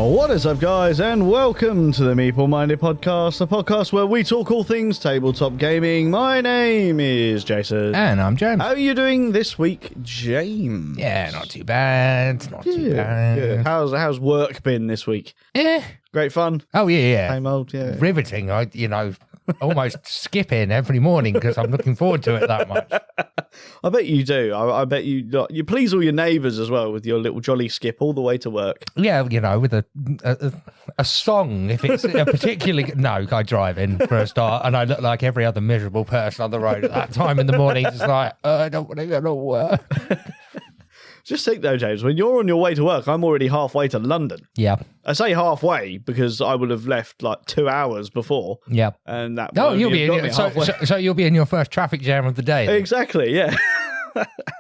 What is up, guys, and welcome to the Meeple Minded Podcast, a podcast where we talk all things tabletop gaming. My name is Jason. And I'm James. How are you doing this week, James? Yeah, not too bad. Not too bad. Good. How's work been this week? Great fun? Oh, yeah. Same old, yeah. Riveting. Almost skipping every morning because I'm looking forward to it that much. I bet you do. I bet you please all your neighbours as well with your little jolly skip all the way to work. Yeah, with a song. If it's a particularly... No, I drive in for a start and I look like every other miserable person on the road at that time in the morning. It's like, I don't want to go to work. Just think though, James, when you're on your way to work, I'm already halfway to London. Yeah. I say halfway because I would have left like 2 hours before. Yeah. And that. Oh, you'll be in. So you'll be in your first traffic jam of the day. Then. Exactly. Yeah.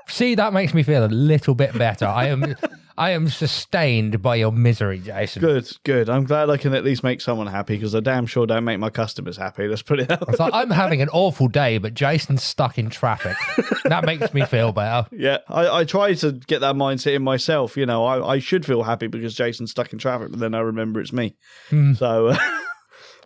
See, that makes me feel a little bit better. I am sustained by your misery, Jason. Good. I'm glad I can at least make someone happy because I damn sure don't make my customers happy. Let's put it that way. It's like, I'm having an awful day, but Jason's stuck in traffic. That makes me feel better. Yeah, I try to get that mindset in myself. You know, I should feel happy because Jason's stuck in traffic, but then I remember it's me. So...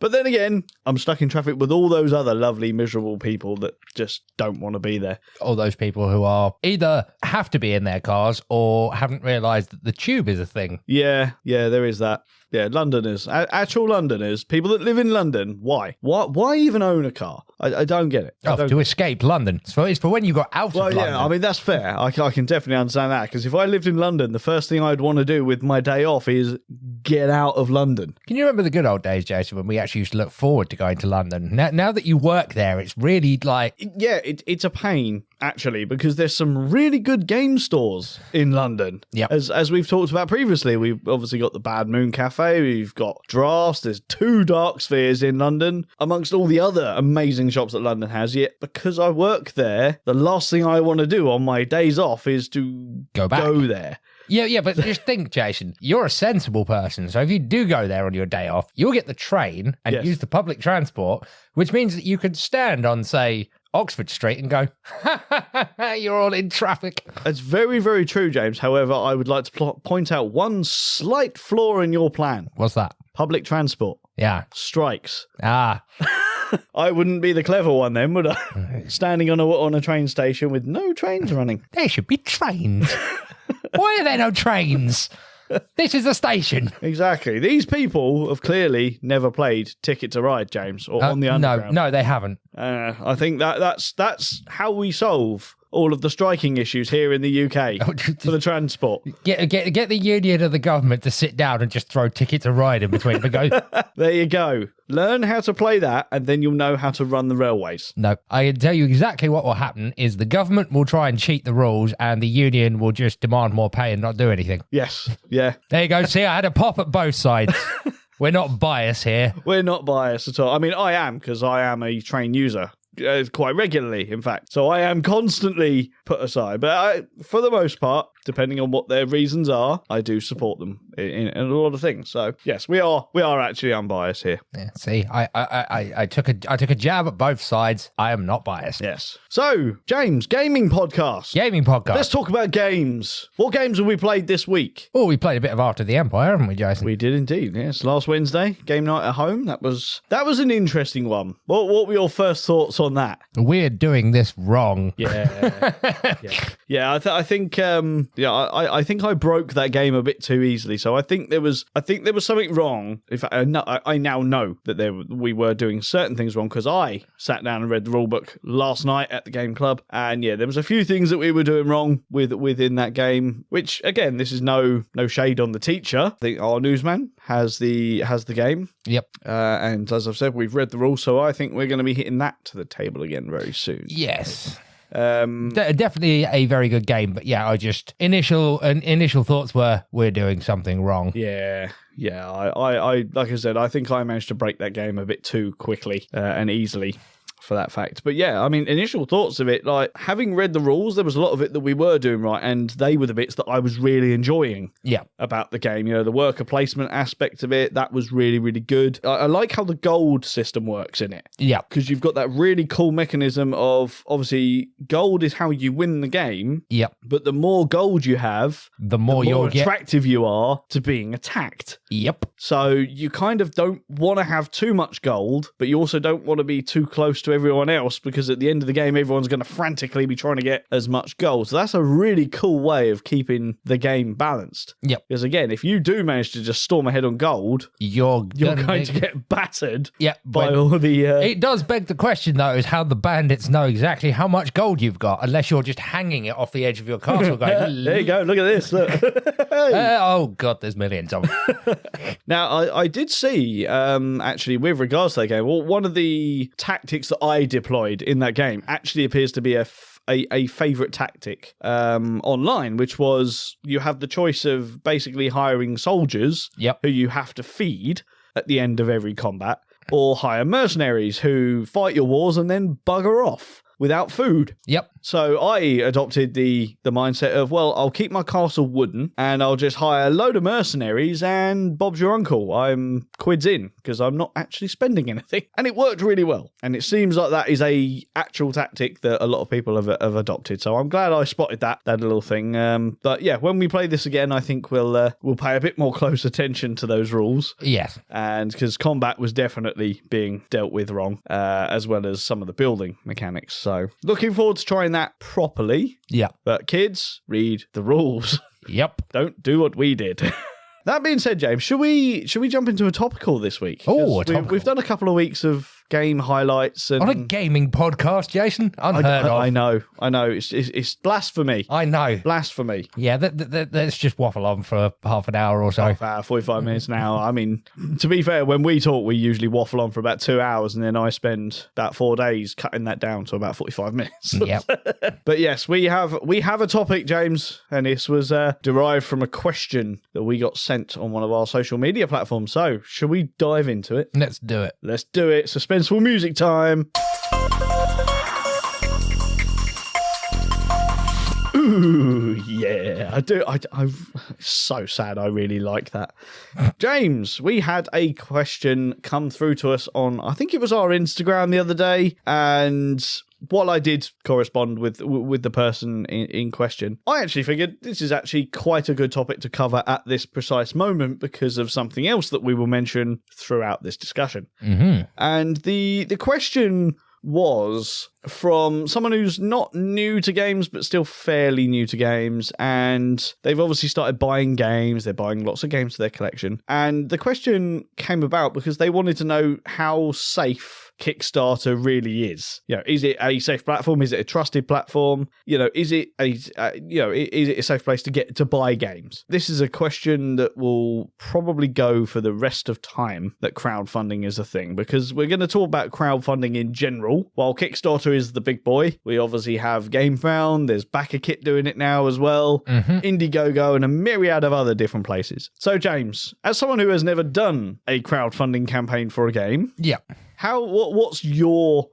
But then again, I'm stuck in traffic with all those other lovely, miserable people that just don't want to be there. All those people who are either have to be in their cars or haven't realised that the tube is a thing. Yeah, there is that. Yeah, Londoners, actual Londoners, people that live in London. Why? Why even own a car? I don't get it. To escape London. It's for when you got out of London. Well, yeah, I mean, that's fair. I can definitely understand that because if I lived in London, the first thing I'd want to do with my day off is get out of London. Can you remember the good old days, Jason, when we actually used to look forward to going to London? Now that you work there, it's really like... Yeah, it's a pain, actually, because there's some really good game stores in London. Yeah. As we've talked about previously, we've obviously got the Bad Moon Cafe, we've got Drafts, there's 2 Dark Spheres in London, amongst all the other amazing shops that London has. Yet, because I work there, the last thing I want to do on my days off is to go there. Yeah, but just think, Jason, you're a sensible person. So if you do go there on your day off, you'll get the train and use the public transport, which means that you could stand on, say, Oxford Street and go, you're all in traffic. That's very, very true, James. However, I would like to point out one slight flaw in your plan. What's that? Public transport. Yeah. Strikes. I wouldn't be the clever one then, would I? Standing on a train station with no trains running. There should be trains. Why are there no trains? This is a station. Exactly. These people have clearly never played Ticket to Ride, James, or on the Underground. No, they haven't. I think that's how we solve all of the striking issues here in the UK for the transport. Get the union of the government to sit down and just throw Ticket to Ride in between and go. There you go. Learn how to play that, and then you'll know how to run the railways. No, I can tell you exactly what will happen is the government will try and cheat the rules and the union will just demand more pay and not do anything. Yes, yeah. There you go. See, I had a pop at both sides. We're not biased here. We're not biased at all. I mean, I am, because I am a train user. Quite regularly, in fact. So I am constantly put aside. But for the most part, depending on what their reasons are, I do support them in a lot of things. So yes, we are actually unbiased here. Yeah, see, I took a jab at both sides. I am not biased. Yes. So, James, gaming podcast. Let's talk about games. What games have we played this week? Oh, we played a bit of After the Empire, haven't we, Jason? We did indeed, yes. Last Wednesday, game night at home. That was an interesting one. What were your first thoughts on that? We're doing this wrong. Yeah. I think I think I broke that game a bit too easily. So I think there was something wrong. In fact, I now know that we were doing certain things wrong because I sat down and read the rulebook last night at the game club, and there was a few things that we were doing wrong within that game. Which again, this is no shade on the teacher. I think our newsman has the game. Yep. And as I've said, we've read the rules, so I think we're going to be hitting that to the table again very soon. Yes. Definitely a very good game, but I just initial thoughts were we're doing something wrong. Yeah. I like I said, I think I managed to break that game a bit too quickly and easily for that fact. But yeah, I mean, initial thoughts of it, like having read the rules, there was a lot of it that we were doing right, and they were the bits that I was really enjoying about the game. You know, the worker placement aspect of it, that was really, really good. I like how the gold system works in it. Yeah. Because you've got that really cool mechanism of, obviously, gold is how you win the game. Yep. But the more gold you have, the more you'll attractive you are to being attacked. Yep. So you kind of don't want to have too much gold, but you also don't want to be too close to everyone else, because at the end of the game, everyone's going to frantically be trying to get as much gold. So that's a really cool way of keeping the game balanced. Yep. Because again, if you do manage to just storm ahead on gold, you're going to get battered by all the... It does beg the question, though, is how the bandits know exactly how much gold you've got, unless you're just hanging it off the edge of your castle going... There you go, look at this. Look. Oh, God, there's millions of them. Now, I did see, actually, with regards to that game, well, one of the tactics that I deployed in that game actually appears to be a favourite tactic online, which was you have the choice of basically hiring soldiers who you have to feed at the end of every combat, or hire mercenaries who fight your wars and then bugger off without food. Yep. So I adopted the mindset of, well, I'll keep my castle wooden and I'll just hire a load of mercenaries and Bob's your uncle. I'm quids in because I'm not actually spending anything. And it worked really well. And it seems like that is a actual tactic that a lot of people have adopted. So I'm glad I spotted that little thing. But yeah, when we play this again, I think we'll pay a bit more close attention to those rules. Yes. And because combat was definitely being dealt with wrong, as well as some of the building mechanics. So looking forward to trying that properly. Yeah. But kids, read the rules. Yep. Don't do what we did. That being said, James, should we jump into a topical this week? Oh, we've done a couple of weeks of game highlights and on a gaming podcast, Jason. Unheard of. I know. It's blasphemy. I know. Blasphemy. Yeah, let's just waffle on for half an hour or so. Half hour, 45 minutes now. I mean, to be fair, when we talk, we usually waffle on for about 2 hours, and then I spend about 4 days cutting that down to about 45 minutes. Yep. But yes, we have a topic, James, and this was derived from a question that we got sent on one of our social media platforms. So, should we dive into it? Let's do it. Let's do it. Suspenseful music time. Ooh, yeah. I'm so sad. I really like that. James, we had a question come through to us on, I think it was our Instagram the other day, and while I did correspond with the person in question, I actually figured this is actually quite a good topic to cover at this precise moment because of something else that we will mention throughout this discussion. Mm-hmm. And the question was from someone who's not new to games, but still fairly new to games. And they've obviously started buying games. They're buying lots of games to their collection. And the question came about because they wanted to know how safe Kickstarter really is. You know, is it a safe platform? Is it a trusted platform? You know, is it is it a safe place to get to buy games? This is a question that will probably go for the rest of time that crowdfunding is a thing, because we're going to talk about crowdfunding in general. While Kickstarter is the big boy, we obviously have Gamefound, there's BackerKit doing it now as well, Indiegogo, and a myriad of other different places. So James, as someone who has never done a crowdfunding campaign for a game, what's your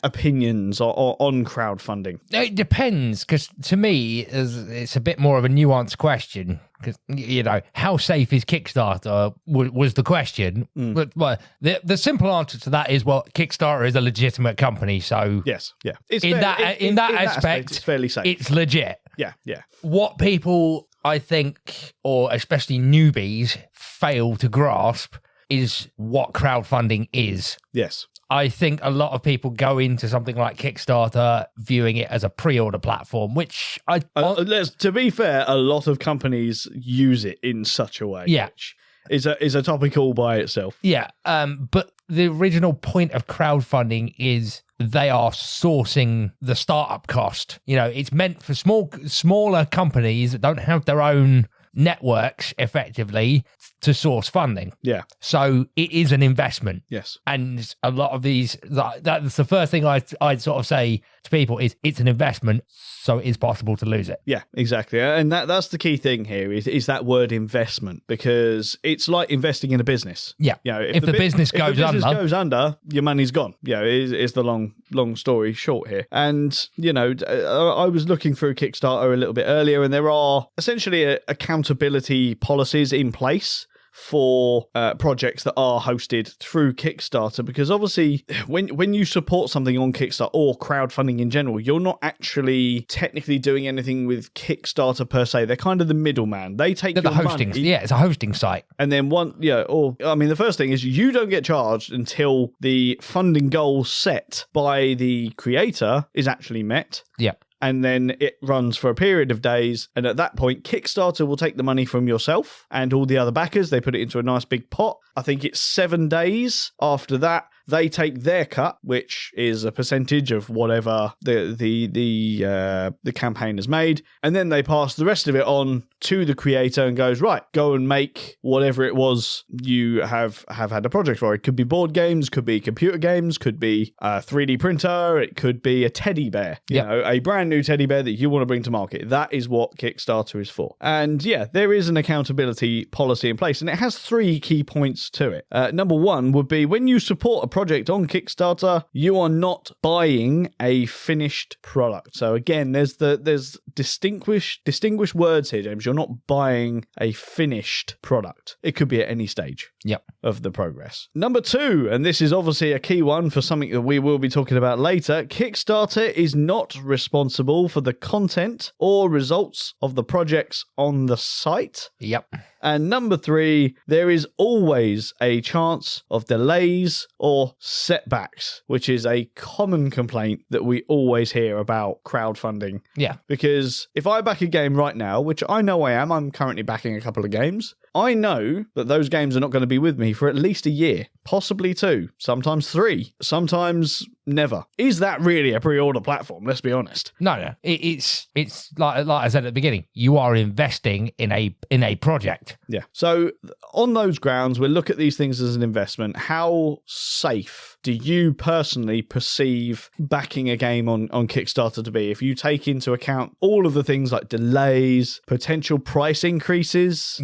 opinions on crowdfunding? It depends, because to me, it's a bit more of a nuanced question. Because, you know, how safe is Kickstarter was the question. But well, the simple answer to that is, well, Kickstarter is a legitimate company, so yes, yeah. In that aspect, it's fairly safe. It's legit. Yeah. What people, I think, or especially newbies, fail to grasp is what crowdfunding is. Yes. I think a lot of people go into something like Kickstarter viewing it as a pre-order platform, which to be fair, a lot of companies use it in such a way. Yeah. Which is a topic all by itself. Yeah. But the original point of crowdfunding is they are sourcing the startup cost. You know, it's meant for smaller companies that don't have their own networks effectively to source funding. Yeah. So it is an investment. Yes. And a lot of these, that's the first thing I'd sort of say to people is it's an investment, so it is possible to lose it. Yeah, exactly. And that's the key thing here is that word investment, because it's like investing in a business. Yeah. You know, if the business goes under, your money's gone. Yeah, is the long story short here. And, you know, I was looking through Kickstarter a little bit earlier, and there are essentially accountability policies in place for projects that are hosted through Kickstarter, because obviously when you support something on Kickstarter or crowdfunding in general, you're not actually technically doing anything with Kickstarter per se. They're kind of the middleman. They take your hosting money. Yeah, it's a hosting site. And then the first thing is you don't get charged until the funding goal set by the creator is actually met. Yeah. And then it runs for a period of days. And at that point, Kickstarter will take the money from yourself and all the other backers. They put it into a nice big pot. I think it's 7 days after that. They take their cut, which is a percentage of whatever the campaign has made, and then they pass the rest of it on to the creator and goes, right, go and make whatever it was you have had a project for. It could be board games, could be computer games, could be a 3D printer, it could be a teddy bear, you know, a brand new teddy bear that you want to bring to market. That is what Kickstarter is for. And yeah, there is an accountability policy in place, and it has 3 key points to it. Number 1 would be when you support a project on Kickstarter, you are not buying a finished product. So again, there's distinguished words here, James. You're not buying a finished product. It could be at any stage of the progress. Number 2, and this is obviously a key one for something that we will be talking about later, Kickstarter is not responsible for the content or results of the projects on the site. Yep. And number 3, there is always a chance of delays or setbacks, which is a common complaint that we always hear about crowdfunding. Yeah. Because if I back a game right now, which I know I'm currently backing a couple of games, I know that those games are not going to be with me for at least a year, possibly 2, sometimes 3, sometimes never. Is that really a pre-order platform? Let's be honest. No. It's like I said at the beginning, you are investing in a project. Yeah. So on those grounds, we'll look at these things as an investment. How safe do you personally perceive backing a game on Kickstarter to be? If you take into account all of the things like delays, potential price increases,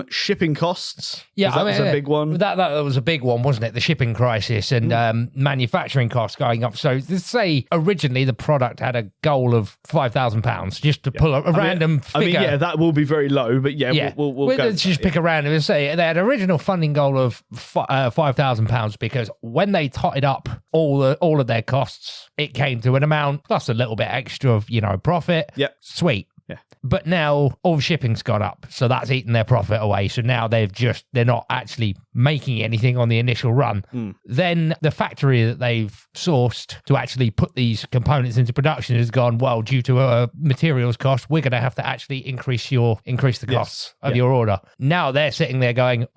shipping costs. Yeah, that was a big one. That was a big one, wasn't it? The shipping crisis and manufacturing costs going up. So let's say originally the product had a goal of £5,000, just to pull a random figure. Yeah, that will be very low, but we'll go. Let's just pick a random and say they had an original funding goal of £5,000 because when they totted up all of their costs, it came to an amount plus a little bit extra of profit. Yep. Sweet. Yeah. But now all shipping's gone up, so that's eaten their profit away. So now they're not actually making anything on the initial run. Then the factory that they've sourced to actually put these components into production has gone, well, due to materials cost, we're going to have to actually increase the costs of your order. Now they're sitting there going,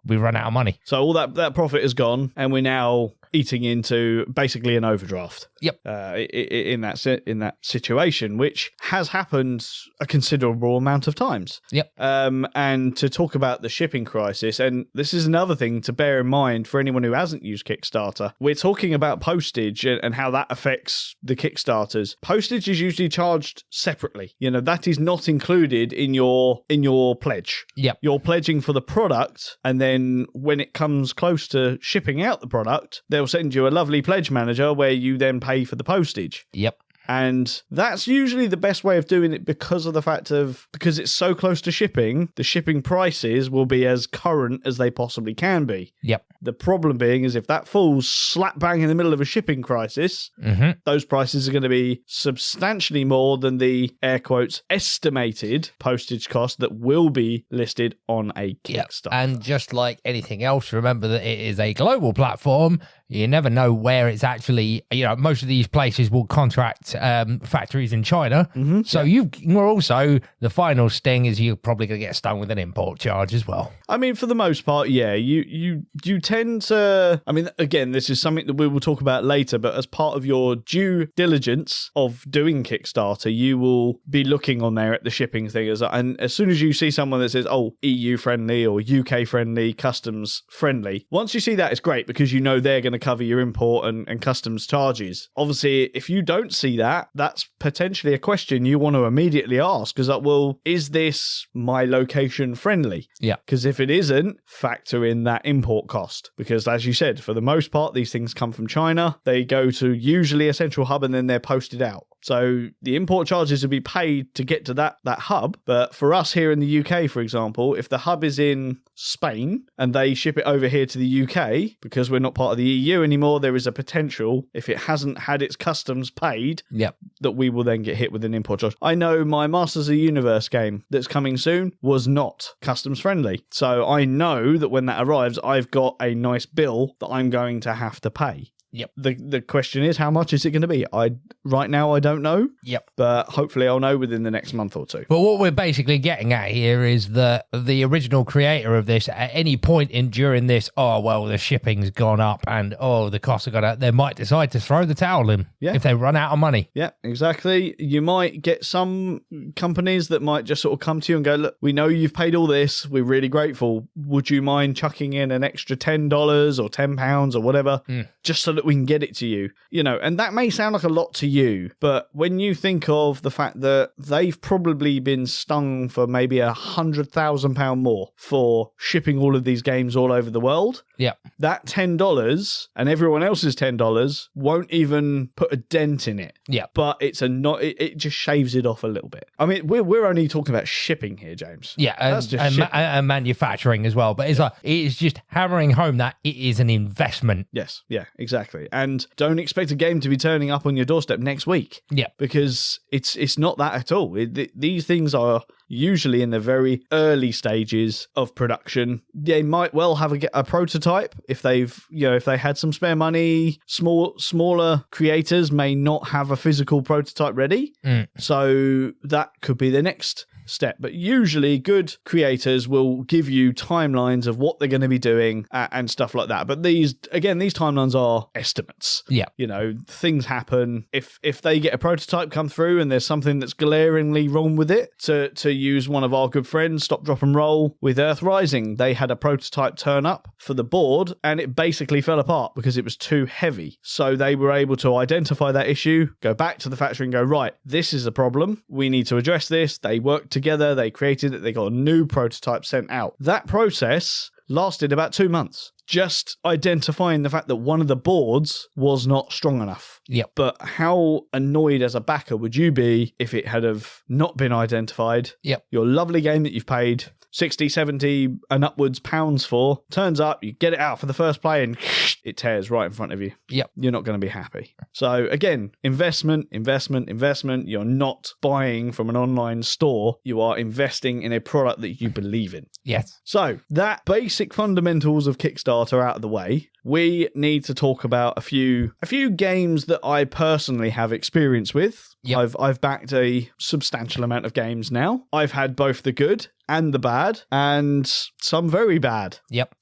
we've run out of money. So all that profit is gone, and we're now eating into basically an overdraft. Yep. In that situation, which has happened a considerable amount of times. Yep. And to talk about the shipping crisis, and this is another thing to bear in mind for anyone who hasn't used Kickstarter. We're talking about postage and how that affects the Kickstarters. Postage is usually charged separately. That is not included in your pledge. Yep. You're pledging for the product, and then when it comes close to shipping out the product, they'll send you a lovely pledge manager where you then pay for the postage. Yep. And that's usually the best way of doing it because it's so close to shipping, the shipping prices will be as current as they possibly can be. Yep. The problem being is if that falls slap bang in the middle of a shipping crisis, those prices are going to be substantially more than the, air quotes, estimated postage cost that will be listed on a Kickstarter. And just like anything else, remember that it is a global platform. You never know where it's actually, most of these places will contract factories in China. So you're also, the final sting is you're probably going to get stung with an import charge as well. I mean, for the most part, yeah, you tend to, again, this is something that we will talk about later, but as part of your due diligence of doing Kickstarter, you will be looking on there at the shipping thing. And as soon as you see someone that says, EU friendly or UK friendly, customs friendly, once you see that, it's great because they're going to cover your import and customs charges. Obviously, if you don't see that, that's potentially a question you want to immediately ask, because well, is this my location friendly? Yeah. Because if it isn't, factor in that import cost, because as you said, for the most part, these things come from China. They go to usually a central hub and then they're posted out. So the import charges will be paid to get to that hub. But for us here in the UK, for example, if the hub is in Spain and they ship it over here to the UK, because we're not part of the EU anymore, there is a potential, if it hasn't had its customs paid, that we will then get hit with an import charge. I know my Masters of the Universe game that's coming soon was not customs friendly. So I know that when that arrives, I've got a nice bill that I'm going to have to pay. Yep. The question is, how much is it going to be? Right now, I don't know. Yep. But hopefully I'll know within the next month or two. But what we're basically getting at here is that the original creator of this, at any point during this, the shipping's gone up and, the costs are gone up, they might decide to throw the towel in if they run out of money. Yeah, exactly. You might get some companies that might just sort of come to you and go, look, we know you've paid all this. We're really grateful. Would you mind chucking in an extra $10 or £10 or whatever, just so that we can get it to you? And that may sound like a lot to you, but when you think of the fact that they've probably been stung for maybe £100,000 more for shipping all of these games all over the world, that $10 and everyone else's $10 won't even put a dent in it. But it just shaves it off a little bit. I mean, we're only talking about shipping here, James. And manufacturing as well. But it's just hammering home that it is an investment. Yes, exactly. And don't expect a game to be turning up on your doorstep next week. Because it's not that at all. These things are usually in the very early stages of production. They might well have a prototype if they had some spare money. Smaller creators may not have a physical prototype ready. So that could be the next step. But usually good creators will give you timelines of what they're going to be doing and stuff like that. But these timelines are estimates. Things happen. If they get a prototype come through and there's something that's glaringly wrong with it, to use one of our good friends, Stop, Drop and Roll, with Earth Rising, they had a prototype turn up for the board and it basically fell apart because it was too heavy. So they were able to identify that issue, go back to the factory and go, right, this is a problem. We need to address this. They worked together, they created it, they got a new prototype sent out. That process lasted about 2 months. Just identifying the fact that one of the boards was not strong enough. But how annoyed as a backer would you be if it had have not been identified? Your lovely game that you've paid 60, 70 and upwards pounds for, turns up, you get it out for the first play and it tears right in front of you. You're not going to be happy. So again, investment. You're not buying from an online store. You are investing in a product that you believe in. Yes. So that basic fundamentals of Kickstarter out of the way, we need to talk about a few games that I personally have experience with. I've backed a substantial amount of games now. I've had both the good and the bad, and some very bad.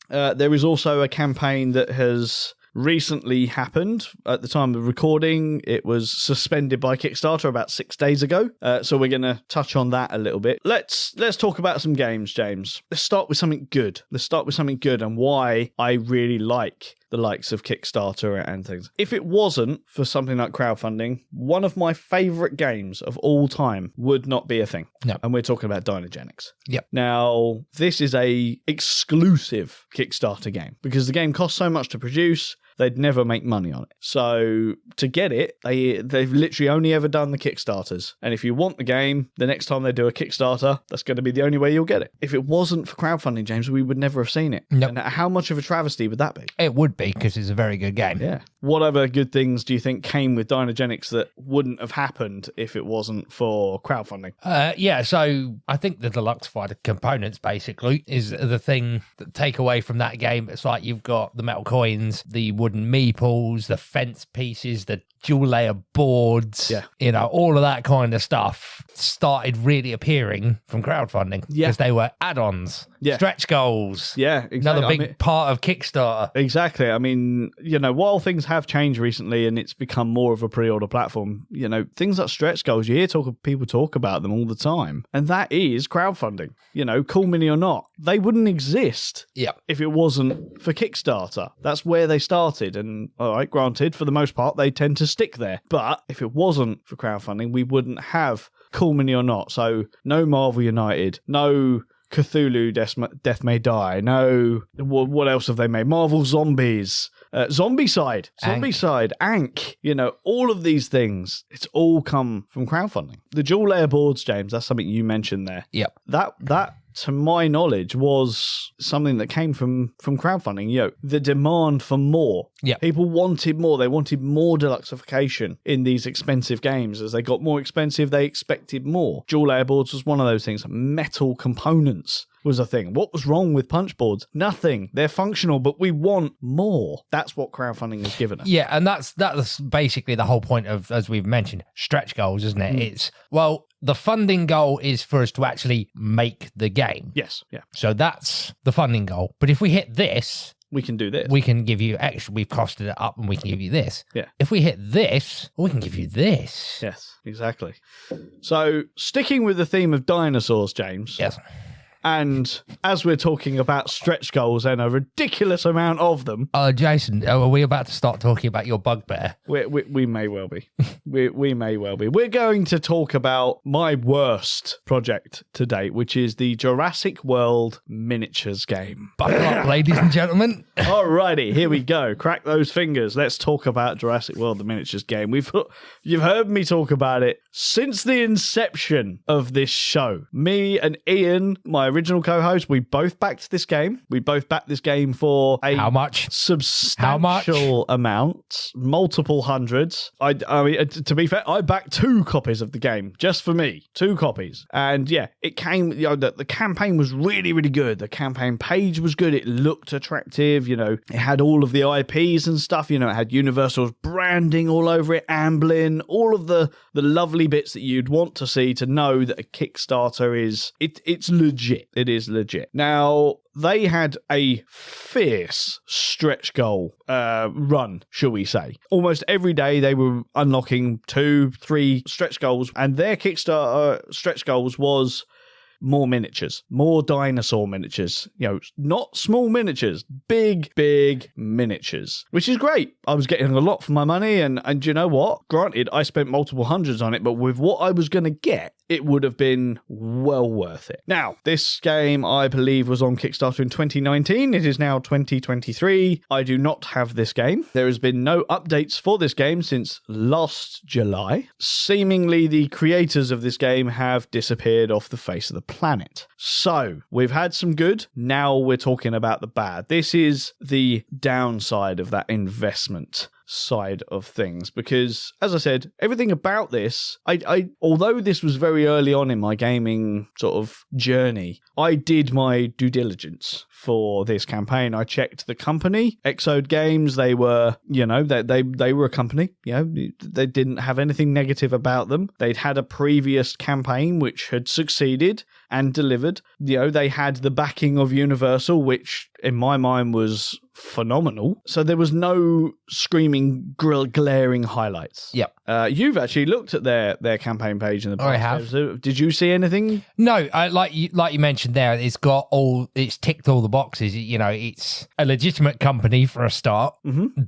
There is also a campaign that has recently happened. At the time of recording, it was suspended by Kickstarter about 6 days ago. So we're going to touch on that a little bit. Let's talk about some games, James. Let's start with something good. And why I really like the likes of Kickstarter and things. If it wasn't for something like crowdfunding, one of my favourite games of all time would not be a thing. And we're talking about Dynagenics. Now, this is a exclusive Kickstarter game because the game costs so much to produce. They'd never make money on it. So to get it, they've literally only ever done the Kickstarters. And if you want the game, the next time they do a Kickstarter, that's going to be the only way you'll get it. If it wasn't for crowdfunding, James, we would never have seen it. And how much of a travesty would that be? It would be, because it's a very good game. What other good things do you think came with Dynagenics that wouldn't have happened if it wasn't for crowdfunding? So I think the deluxe fighter components basically is the thing that take away from that game. It's like you've got the metal coins, the wooden meeples, the fence pieces, the dual layer boards, all of that kind of stuff started really appearing from crowdfunding because they were add-ons, stretch goals. Yeah, exactly. Another big part of Kickstarter. Exactly. I mean, while things have changed recently and it's become more of a pre-order platform, things like stretch goals, you hear people talk about them all the time. And that is crowdfunding. Cool Mini or not, they wouldn't exist if it wasn't for Kickstarter. That's where they started. And all right, granted, for the most part, they tend to stick there. But if it wasn't for crowdfunding, we wouldn't have Cool Mini or not. So no Marvel United, no Cthulhu Death May Die, no, what else have they made? Marvel Zombies, Zombicide, Ankh, all of these things, it's all come from crowdfunding. The dual layer boards, James, that's something you mentioned there. Yep. That to my knowledge, was something that came from crowdfunding. The demand for more. Yeah. People wanted more. They wanted more deluxification in these expensive games. As they got more expensive, they expected more. Dual layer boards was one of those things. Metal components was a thing. What was wrong with punch boards? Nothing. They're functional, but we want more. That's what crowdfunding has given us. Yeah, and that's basically the whole point of, as we've mentioned, stretch goals, isn't it? It's, the funding goal is for us to actually make the game. Yes, yeah. So that's the funding goal. But if we hit this, we can do this. We can give you extra. We've costed it up and we can give you this. Yeah. If we hit this, we can give you this. Yes, exactly. So sticking with the theme of dinosaurs, James. Yes. And as we're talking about stretch goals and a ridiculous amount of them. Jason, are we about to start talking about your bugbear? We may well be. we may well be. We're going to talk about my worst project to date, which is the Jurassic World miniatures game. Buckle up, ladies and gentlemen. Alrighty, here we go. Crack those fingers. Let's talk about Jurassic World, the miniatures game. You've heard me talk about it since the inception of this show. Me and Ian, my original co-host, we both backed this game. We both backed this game for a how much? Substantial amount, multiple hundreds. I mean, to be fair, I backed 2 copies of the game just for me, 2 copies, and yeah, it came. The campaign was really, really good. The campaign page was good. It looked attractive. It had all of the IPs and stuff. It had Universal's branding all over it, Amblin, all of the lovely bits that you'd want to see to know that a Kickstarter is it's legit. It is legit. Now, they had a fierce stretch goal run, shall we say. Almost every day they were unlocking 2-3 stretch goals, and their Kickstarter stretch goals was more miniatures, more dinosaur miniatures, not small miniatures, big miniatures, which is great. I was getting a lot for my money, and you know what? Granted, I spent multiple hundreds on it, but with what I was going to get, it would have been well worth it. Now, this game, I believe, was on Kickstarter in 2019. It is now 2023. I do not have this game. There has been no updates for this game since last July. Seemingly, the creators of this game have disappeared off the face of the planet. So, we've had some good. Now we're talking about the bad. This is the downside of that investment side of things, because as I said, everything about this, I although this was very early on in my gaming sort of journey, I did my due diligence for this campaign. I checked the company, Exode Games. They were, they were a company. They didn't have anything negative about them. They'd had a previous campaign which had succeeded and delivered. They had the backing of Universal, which in my mind was phenomenal. So there was no screaming, glaring highlights. Yep. You've actually looked at their campaign page in the past. I have. So did you see anything? No, like you mentioned there, it's ticked all the boxes. It's a legitimate company for a start. Mm-hmm.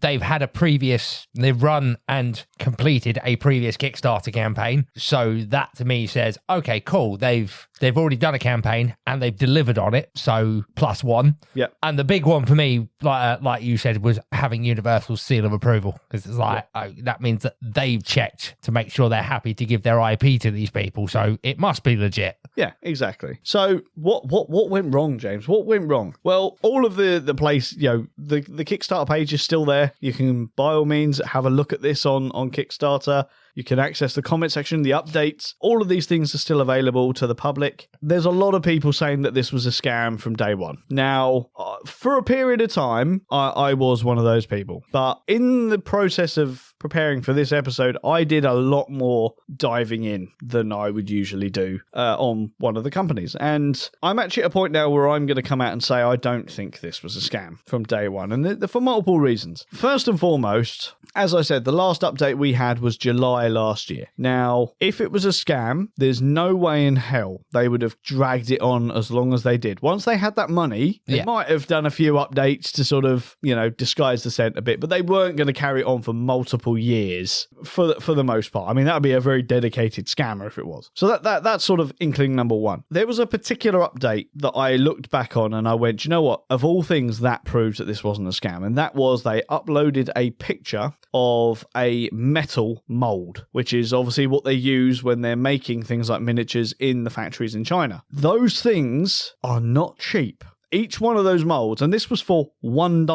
They've run and completed a previous Kickstarter campaign. So that to me says, okay, cool. They've already done a campaign and they've delivered on it. So +1. Yeah. And the big one for me, like you said, was having Universal's seal of approval, because it's like, that means that they've checked to make sure they're happy to give their IP to these people. So it must be legit. Yeah, exactly. So what went wrong, James? What went wrong? Well, all of the place, the Kickstarter page is still there. You can by all means have a look at this on Kickstarter. You can access the comment section, the updates. All of these things are still available to the public. There's a lot of people saying that this was a scam from day one. Now, for a period of time, I was one of those people. But in the process of preparing for this episode, I did a lot more diving in than I would usually do on one of the companies. And I'm actually at a point now where I'm going to come out and say I don't think this was a scam from day one, and for multiple reasons. First and foremost, as I said, the last update we had was July last year. Now, if it was a scam, there's no way in hell they would have dragged it on as long as they did. Once they had that money, they might have done a few updates to sort of, disguise the scent a bit, but they weren't going to carry it on for multiple years for the most part. I mean, that would be a very dedicated scammer if it was. So that's sort of inkling number one. There was a particular update that I looked back on and I went, you know what? Of all things, that proves that this wasn't a scam. And that was they uploaded a picture of a metal mold, which is obviously what they use when they're making things like miniatures in the factories in China. Those things are not cheap. Each one of those molds, and this was for one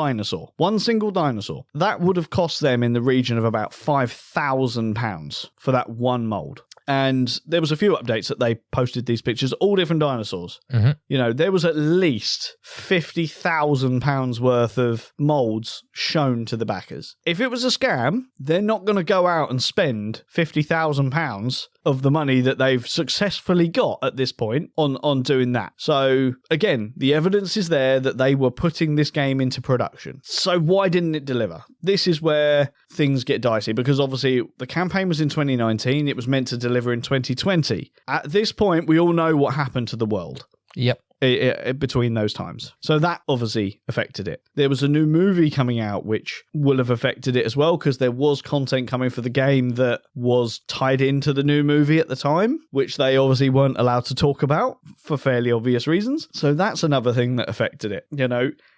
single dinosaur, that would have cost them in the region of about £5,000 for that one mold. And there was a few updates that they posted these pictures, all different dinosaurs. Mm-hmm. There was at least £50,000 worth of molds shown to the backers. If it was a scam, they're not going to go out and spend £50,000 of the money that they've successfully got at this point on doing that. So again, the evidence is there that they were putting this game into production. So why didn't it deliver? This is where things get dicey, because obviously the campaign was in 2019. It was meant to deliver in 2020. At this point, we all know what happened to the world. Yep. Between those times. So that obviously affected it. There was a new movie coming out which will have affected it as well, because there was content coming for the game that was tied into the new movie at the time, which they obviously weren't allowed to talk about for fairly obvious reasons. So that's another thing that affected it.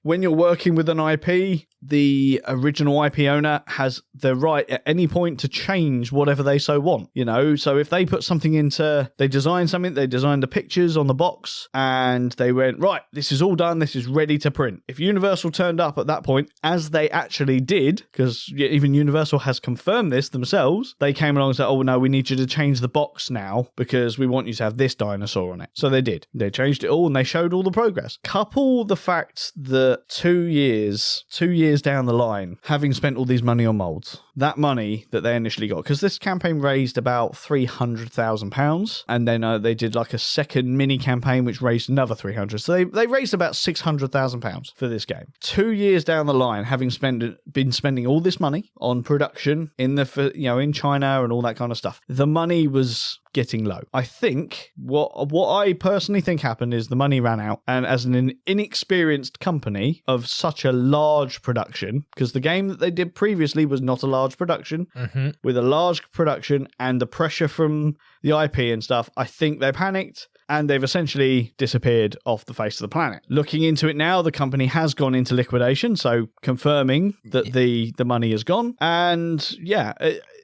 When you're working with an IP, the original IP owner has the right at any point to change whatever they so want, So if they put something they designed the pictures on the box and they went, right, this is all done, this is ready to print. If Universal turned up at that point, as they actually did, because even Universal has confirmed this themselves, they came along and said, oh no, we need you to change the box now because we want you to have this dinosaur on it. So they did. They changed it all and they showed all the progress. Couple the fact that 2 years down the line, having spent all these money on molds, that money that they initially got, because this campaign raised about £300,000, and then they did like a second mini campaign which raised another 300. So they raised about £600,000 for this game. 2 years down the line, having been spending all this money on production in in China and all that kind of stuff, the money was getting low. I think what I personally think happened is the money ran out, and as an inexperienced company of such a large production, because the game that they did previously was not a large production, with a large production and the pressure from the IP and stuff, I think they panicked and they've essentially disappeared off the face of the planet. Looking into it now, the company has gone into liquidation, so confirming that the money is gone. And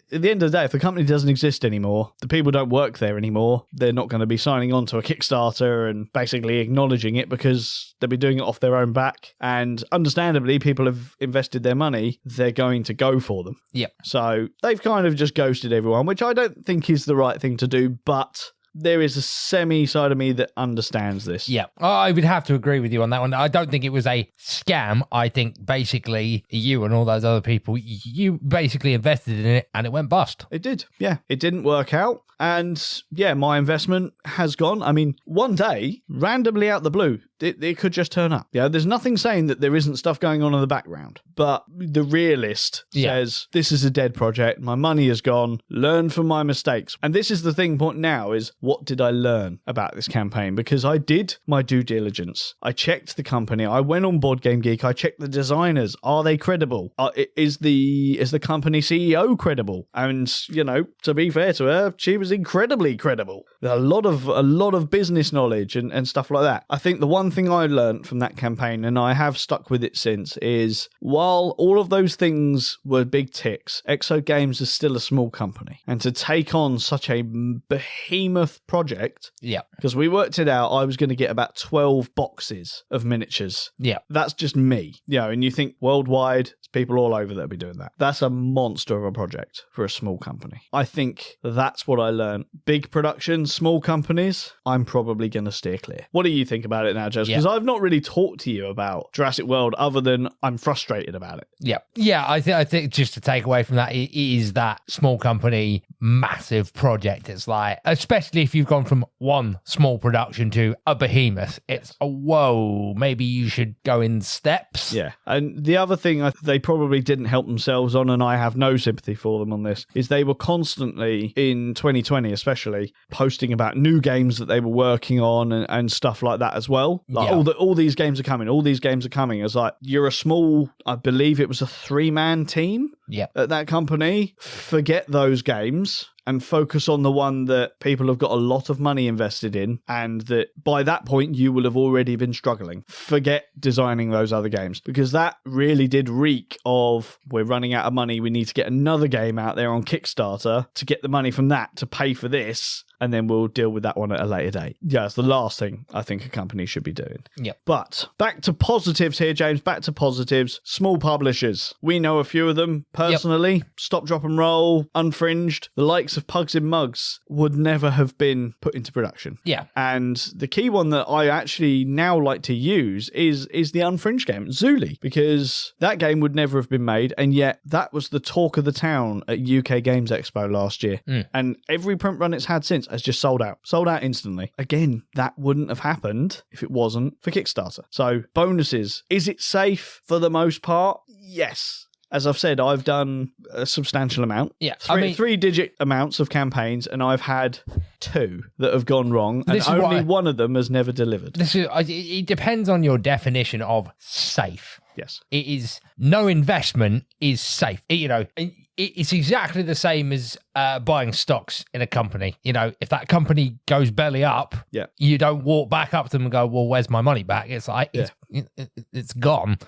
at the end of the day, if the company doesn't exist anymore, the people don't work there anymore, they're not going to be signing on to a Kickstarter and basically acknowledging it, because they'll be doing it off their own back. And understandably, people have invested their money, they're going to go for them. Yep. So they've kind of just ghosted everyone, which I don't think is the right thing to do, but there is a semi-side of me that understands this. Yeah, I would have to agree with you on that one. I don't think it was a scam. I think basically you and all those other people, you basically invested in it and it went bust. It did, yeah. It didn't work out. And yeah, my investment has gone. I mean, one day, randomly out the blue, it could just turn up. Yeah, there's nothing saying that there isn't stuff going on in the background. But the realist says, this is a dead project. My money is gone. Learn from my mistakes. And this is the thing now is, what did I learn about this campaign? Because I did my due diligence. I checked the company. I went on Board Game Geek. I checked the designers. Are they credible? Is the company CEO credible? And, to be fair to her, she was incredibly credible. A lot of business knowledge and stuff like that. I think the one thing I learned from that campaign, and I have stuck with it since, is while all of those things were big ticks, Exo Games is still a small company. And to take on such a behemoth project, because we worked it out, I was going to get about 12 boxes of miniatures. Yeah. That's just me. And you think worldwide, it's people all over that'll be doing that. That's a monster of a project for a small company. I think that's what I learned. Big production, small companies, I'm probably going to steer clear. What do you think about it now, Jez, because I've not really talked to you about Jurassic World other than I'm frustrated about it. Yeah. I think just to take away from that, it is that small company, massive project. It's like, especially if you've gone from one small production to a behemoth, it's whoa, maybe you should go in steps. Yeah. And the other thing they probably didn't help themselves on, and I have no sympathy for them on this, is they were constantly, in 2020 especially, posting about new games that they were working on and stuff like that as well. Like, all these games are coming, It's like, you're a small, I believe it was a 3-man team at that company. Forget those games and focus on the one that people have got a lot of money invested in, and that by that point you will have already been struggling. Forget designing those other games, because that really did reek of, we're running out of money, we need to get another game out there on Kickstarter to get the money from that to pay for this, and then we'll deal with that one at a later date. Yeah, it's the last thing I think a company should be doing. But back to positives here, James, back to positives. Small publishers. We know a few of them personally. Stop, Drop and Roll, Unfringed, the likes of Pugs in Mugs would never have been put into production. And the key one that I actually now like to use is the Unfringed game, Zuli, because that game would never have been made, and yet that was the talk of the town at UK Games Expo last year. And every print run it's had since has just sold out instantly. Again, that wouldn't have happened if it wasn't for Kickstarter. So bonuses, is it safe for the most part? Yes. As I've said, I've done a substantial amount. Three-digit amounts of campaigns, and I've had 2 that have gone wrong, and only one of them has never delivered. It depends on your definition of safe. Yes. It is, no investment is safe. It's exactly the same as buying stocks in a company. If that company goes belly up, you don't walk back up to them and go, well, where's my money back? It's like, it's gone.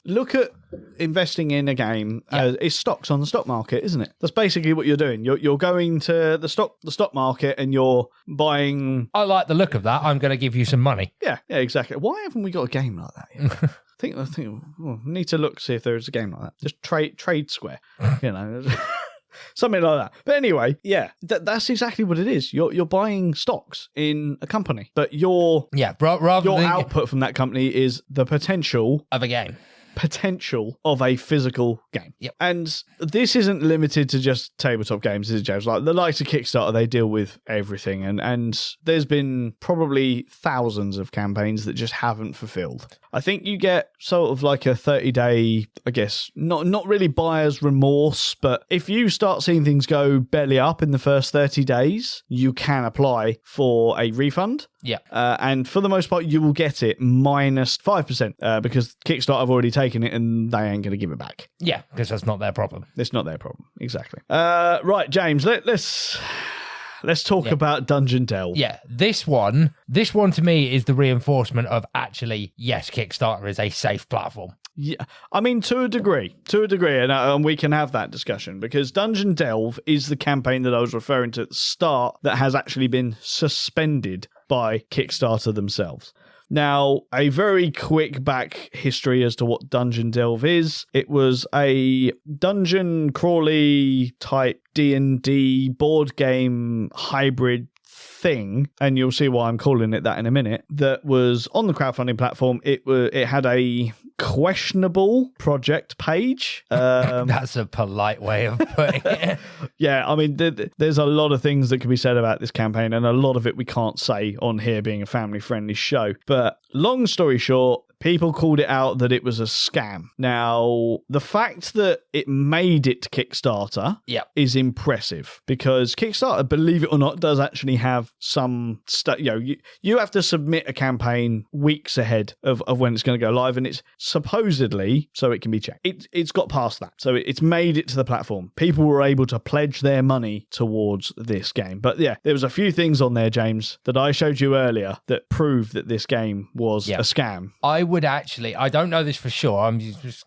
Look at investing in a game as stocks on the stock market, isn't it? That's basically what you're doing. You're going to the stock market and you're buying. I like the look of that. I'm going to give you some money. Yeah, exactly. Why haven't we got a game like that yet? I think we need to see if there's a game like that. Just trade Square, something like that. But anyway, that's exactly what it is. You're buying stocks in a company, but your output from that company is the potential of a game. Potential of a physical game. And this isn't limited to just tabletop games, is it, James? Like the likes of Kickstarter, they deal with everything, and there's been probably thousands of campaigns that just haven't fulfilled. I think you get sort of like a 30-day, I guess, not really buyer's remorse, but if you start seeing things go belly up in the first 30 days, you can apply for a refund. And for the most part, you will get it minus 5% because Kickstarter have already taken it and they ain't going to give it back. Because that's not their problem. It's not their problem. Exactly. Right, James, let's talk about Dungeon Delve. This one to me is the reinforcement of actually, yes, Kickstarter is a safe platform. Yeah, I mean, to a degree, and we can have that discussion, because Dungeon Delve is the campaign that I was referring to at the start that has actually been suspended by Kickstarter themselves. Now, a very quick back history as to what Dungeon Delve is. It was a dungeon crawly type D&D board game hybrid thing, and you'll see why I'm calling it that in a minute, that was on the crowdfunding platform. It had a questionable project page. That's a polite way of putting it. I mean, there's a lot of things that can be said about this campaign, and a lot of it we can't say on here being a family-friendly show. But long story short, people called it out that it was a scam. Now, the fact that it made it to Kickstarter is impressive, because Kickstarter, believe it or not, does actually have some stuff. You have to submit a campaign weeks ahead of when it's going to go live, and it's supposedly so it can be checked. It's got past that, so it's made it to the platform. People were able to pledge their money towards this game. But there was a few things on there, James, that I showed you earlier that proved that this game was a scam. I would actually, I don't know this for sure.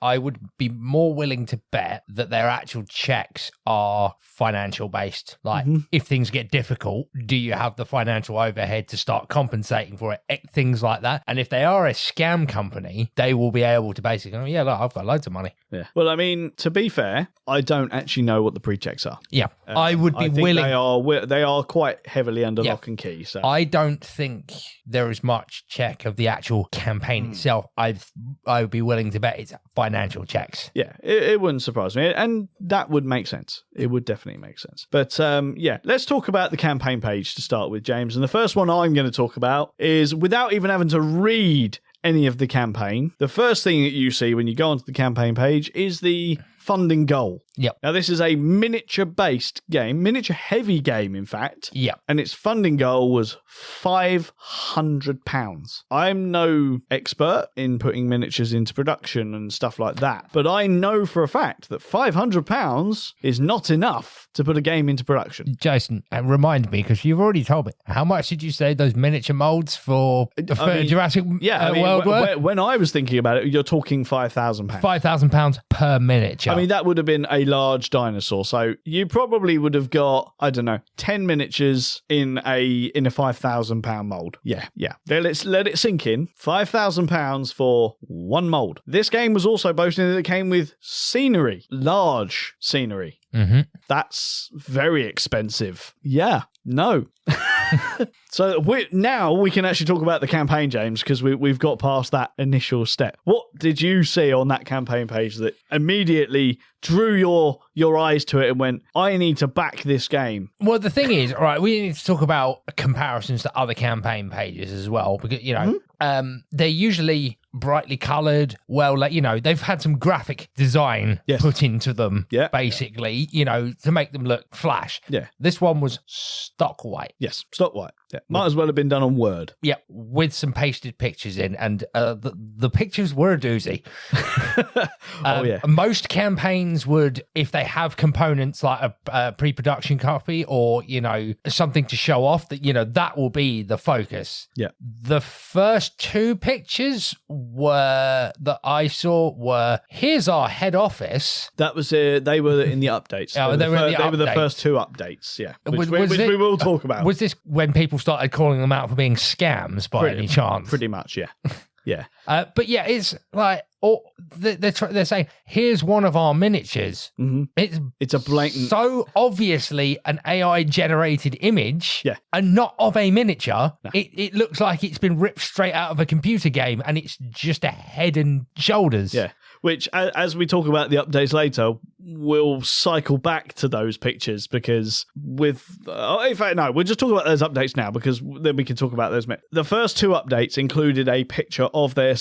I would be more willing to bet that their actual checks are financial based. Like, if things get difficult, do you have the financial overhead to start compensating for it? Things like that. And if they are a scam company, they will be able to basically go, yeah, look, I've got loads of money. Yeah. Well, I mean, to be fair, I don't actually know what the pre-checks are. Yeah. I would be willing. They are quite heavily under lock and key. So I don't think there is much check of the actual campaign itself. I would be willing to bet it's financial checks. Yeah, it wouldn't surprise me. And that would make sense. It would definitely make sense. But yeah, let's talk about the campaign page to start with, James. And the first one I'm going to talk about is, without even having to read any of the campaign, the first thing that you see when you go onto the campaign page is the funding goal. Yep. Now, this is a miniature-based game, miniature-heavy game, in fact. Yep. And its funding goal was £500. I'm no expert in putting miniatures into production and stuff like that, but I know for a fact that £500 is not enough to put a game into production. Jason, remind me, because you've already told me, how much did you say those miniature molds for Jurassic World were? When I was thinking about it, you're talking £5,000. £5,000 per miniature. I mean, that would have been a large dinosaur. So you probably would have got, I don't know, 10 miniatures in a £5,000 mold. Yeah. Let's let it sink in. £5,000 for one mold. This game was also boasting that it came with scenery, large scenery. Mm-hmm. That's very expensive. Yeah. No. So now we can actually talk about the campaign, James, because we've got past that initial step. What did you see on that campaign page that immediately drew your eyes to it and went, I need to back this game? Well, the thing is, all right, we need to talk about comparisons to other campaign pages as well, because, they're usually brightly coloured, they've had some graphic design put into them, basically, to make them look flash. Yeah. This one was stock white. Yes, stock white. Yeah. Might as well have been done on Word. Yeah, with some pasted pictures in, and the pictures were a doozy. Most campaigns would, if they have components like a pre-production copy or, something to show off, that will be the focus. Yeah. The first two pictures that I saw were, here's our head office. That was, they were in the updates. They were the first two updates, yeah. Which we will talk about. Was this when people started calling them out for being scams by any chance? Pretty much, yeah. Yeah. But yeah, it's like, they're saying, here's one of our miniatures. Mm-hmm. It's a blatant, so obviously an AI generated image, and not of a miniature. No. It looks like it's been ripped straight out of a computer game, and it's just a head and shoulders. Yeah. Which, as we talk about the updates later, we'll cycle back to those pictures because in fact, no, we'll just talk about those updates now because then we can talk about those. The first two updates included a picture of their,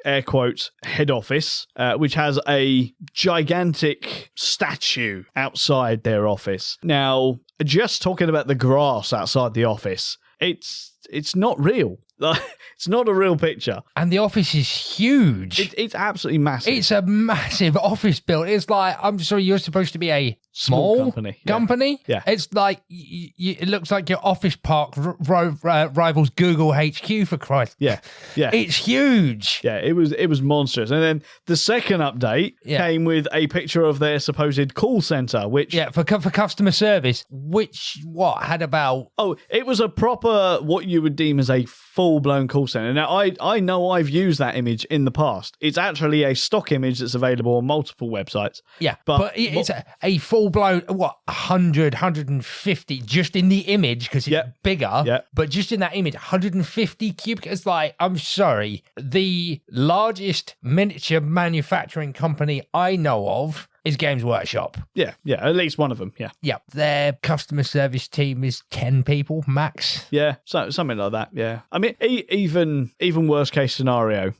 air quotes, head office, which has a gigantic statue outside their office. Now, just talking about the grass outside the office, it's not real. It's not a real picture. And the office is huge. It's absolutely massive. It's a massive office building. It's like, I'm sorry, you're supposed to be a small company. Yeah. It's like, it looks like your office park rivals Google HQ, for Christ. Yeah. It's huge. Yeah, it was monstrous. And then the second update came with a picture of their supposed call center, which... Yeah, for customer service, which, had about... Oh, it was a proper, what you would deem as a full-blown call center. Now, I know I've used that image in the past. It's actually a stock image that's available on multiple websites. Yeah, but it's a full-blown, 100, 150 just in the image because it's bigger. Yeah. But just in that image, 150 cubic. It's like, I'm sorry, the largest miniature manufacturing company I know of is Games Workshop. Yeah, at least one of them, yeah. Yeah, their customer service team is 10 people max. Yeah, something like that, yeah. I mean, even worst case scenario,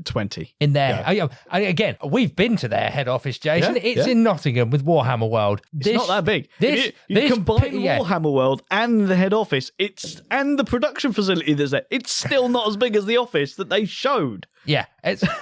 20. In there. Again, we've been to their head office, Jason. It's in Nottingham with Warhammer World. It's not that big. You combine Warhammer World and the head office, and the production facility that's there, it's still not as big as the office that they showed. Yeah,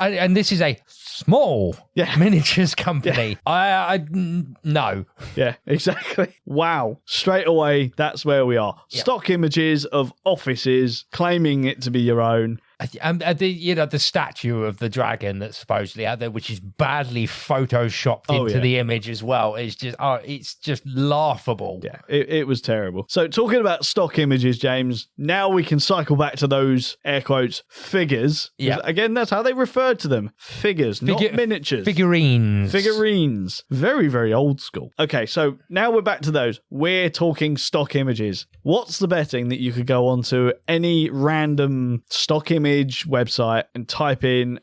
and this is a small miniatures company. No. Yeah, exactly. Wow. Straight away, that's where we are. Yep. Stock images of offices claiming it to be your own. And the statue of the dragon that's supposedly out there, which is badly photoshopped into the image as well, is just it's just laughable. Yeah, it was terrible. So talking about stock images, James, now we can cycle back to those air quotes figures. Yeah, again, that's how they referred to them. Figures, not miniatures. Figurines. Very, very old school. Okay, so now we're back to those. We're talking stock images. What's the betting that you could go onto any random stock image website and type in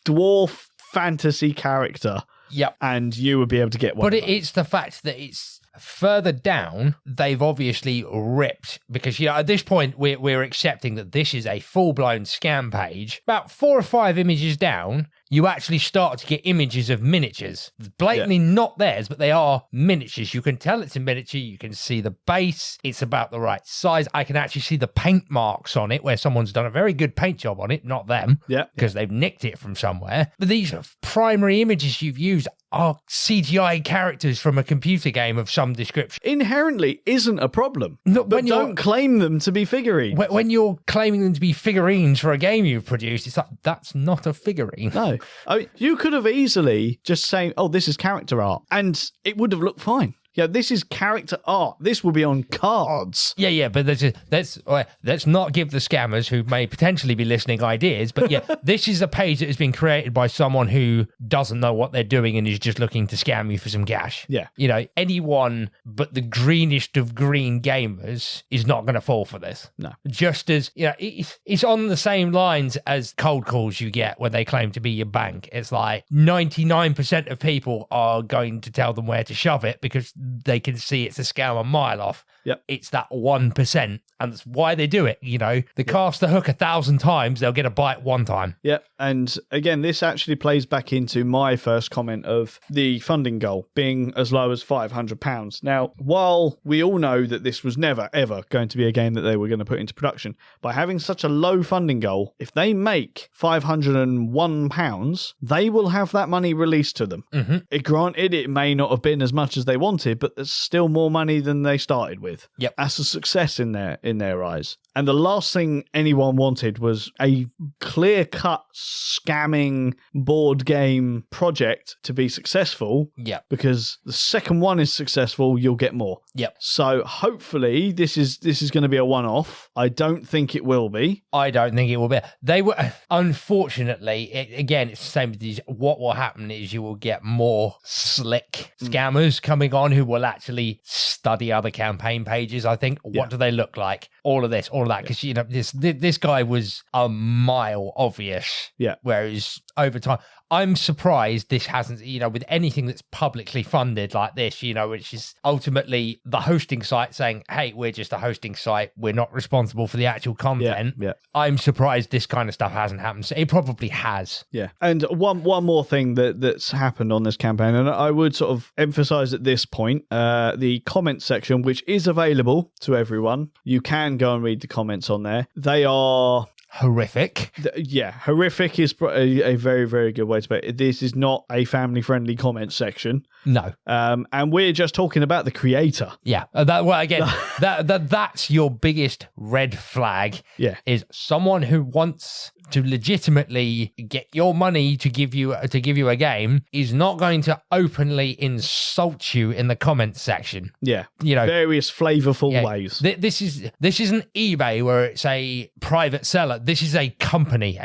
dwarf fantasy character? Yep. And you would be able to get one. But it's the fact that it's further down, they've obviously ripped, because at this point we're accepting that this is a full-blown scam page. About 4 or 5 images down, you actually start to get images of miniatures. Blatantly not theirs, but they are miniatures. You can tell it's a miniature. You can see the base. It's about the right size. I can actually see the paint marks on it where someone's done a very good paint job on it, not them, because they've nicked it from somewhere. But these primary images you've used are CGI characters from a computer game of some description. Inherently isn't a problem. No, but don't claim them to be figurines. When you're claiming them to be figurines for a game you've produced, it's like, that's not a figurine. No. I mean, you could have easily just saying, oh, this is character art, and it would have looked fine. Yeah, this is character art. This will be on cards. Yeah, but let's not give the scammers who may potentially be listening ideas. But yeah, this is a page that has been created by someone who doesn't know what they're doing and is just looking to scam you for some cash. Yeah. Anyone but the greenest of green gamers is not going to fall for this. No. Just as, it's on the same lines as cold calls you get when they claim to be your bank. It's like 99% of people are going to tell them where to shove it because they can see it's a scam a mile off. Yep. It's that 1%, and that's why they do it. They cast the hook 1,000 times, they'll get a bite one time. Yep. And again, this actually plays back into my first comment of the funding goal being as low as £500. Now, while we all know that this was never, ever going to be a game that they were going to put into production, by having such a low funding goal, if they make £501, they will have that money released to them. Mm-hmm. Granted, it may not have been as much as they wanted, but there's still more money than they started with. Yep. That's a success in their eyes. And the last thing anyone wanted was a clear-cut scamming board game project to be successul. Yep. Because the second one is successful, you'll get more. Yep. So hopefully this is going to be a one-off. I don't think it will be. I don't think it will be. They were, unfortunately, again, it's the same with these. What will happen is you will get more slick scammers coming on who will actually study other campaign pages, I think. What do they look like? All of this, all of that. Because, this guy was a mile obvious. Yeah. Whereas over time, I'm surprised this hasn't, with anything that's publicly funded like this, which is ultimately the hosting site saying, hey, we're just a hosting site. We're not responsible for the actual content. Yeah. I'm surprised this kind of stuff hasn't happened. So it probably has. Yeah. And one more thing that's happened on this campaign, and I would sort of emphasize at this point, the comment section, which is available to everyone. You can go and read the comments on there. They are horrific. Horrific is a very, very good way to put it. This is not a family-friendly comment section. No. And we're just talking about the creator. Yeah. That's your biggest red flag. Yeah. Is someone who wants to legitimately get your money to give you a game is not going to openly insult you in the comments section. Yeah. Various flavorful ways. This isn't eBay where it's a private seller. This is a company,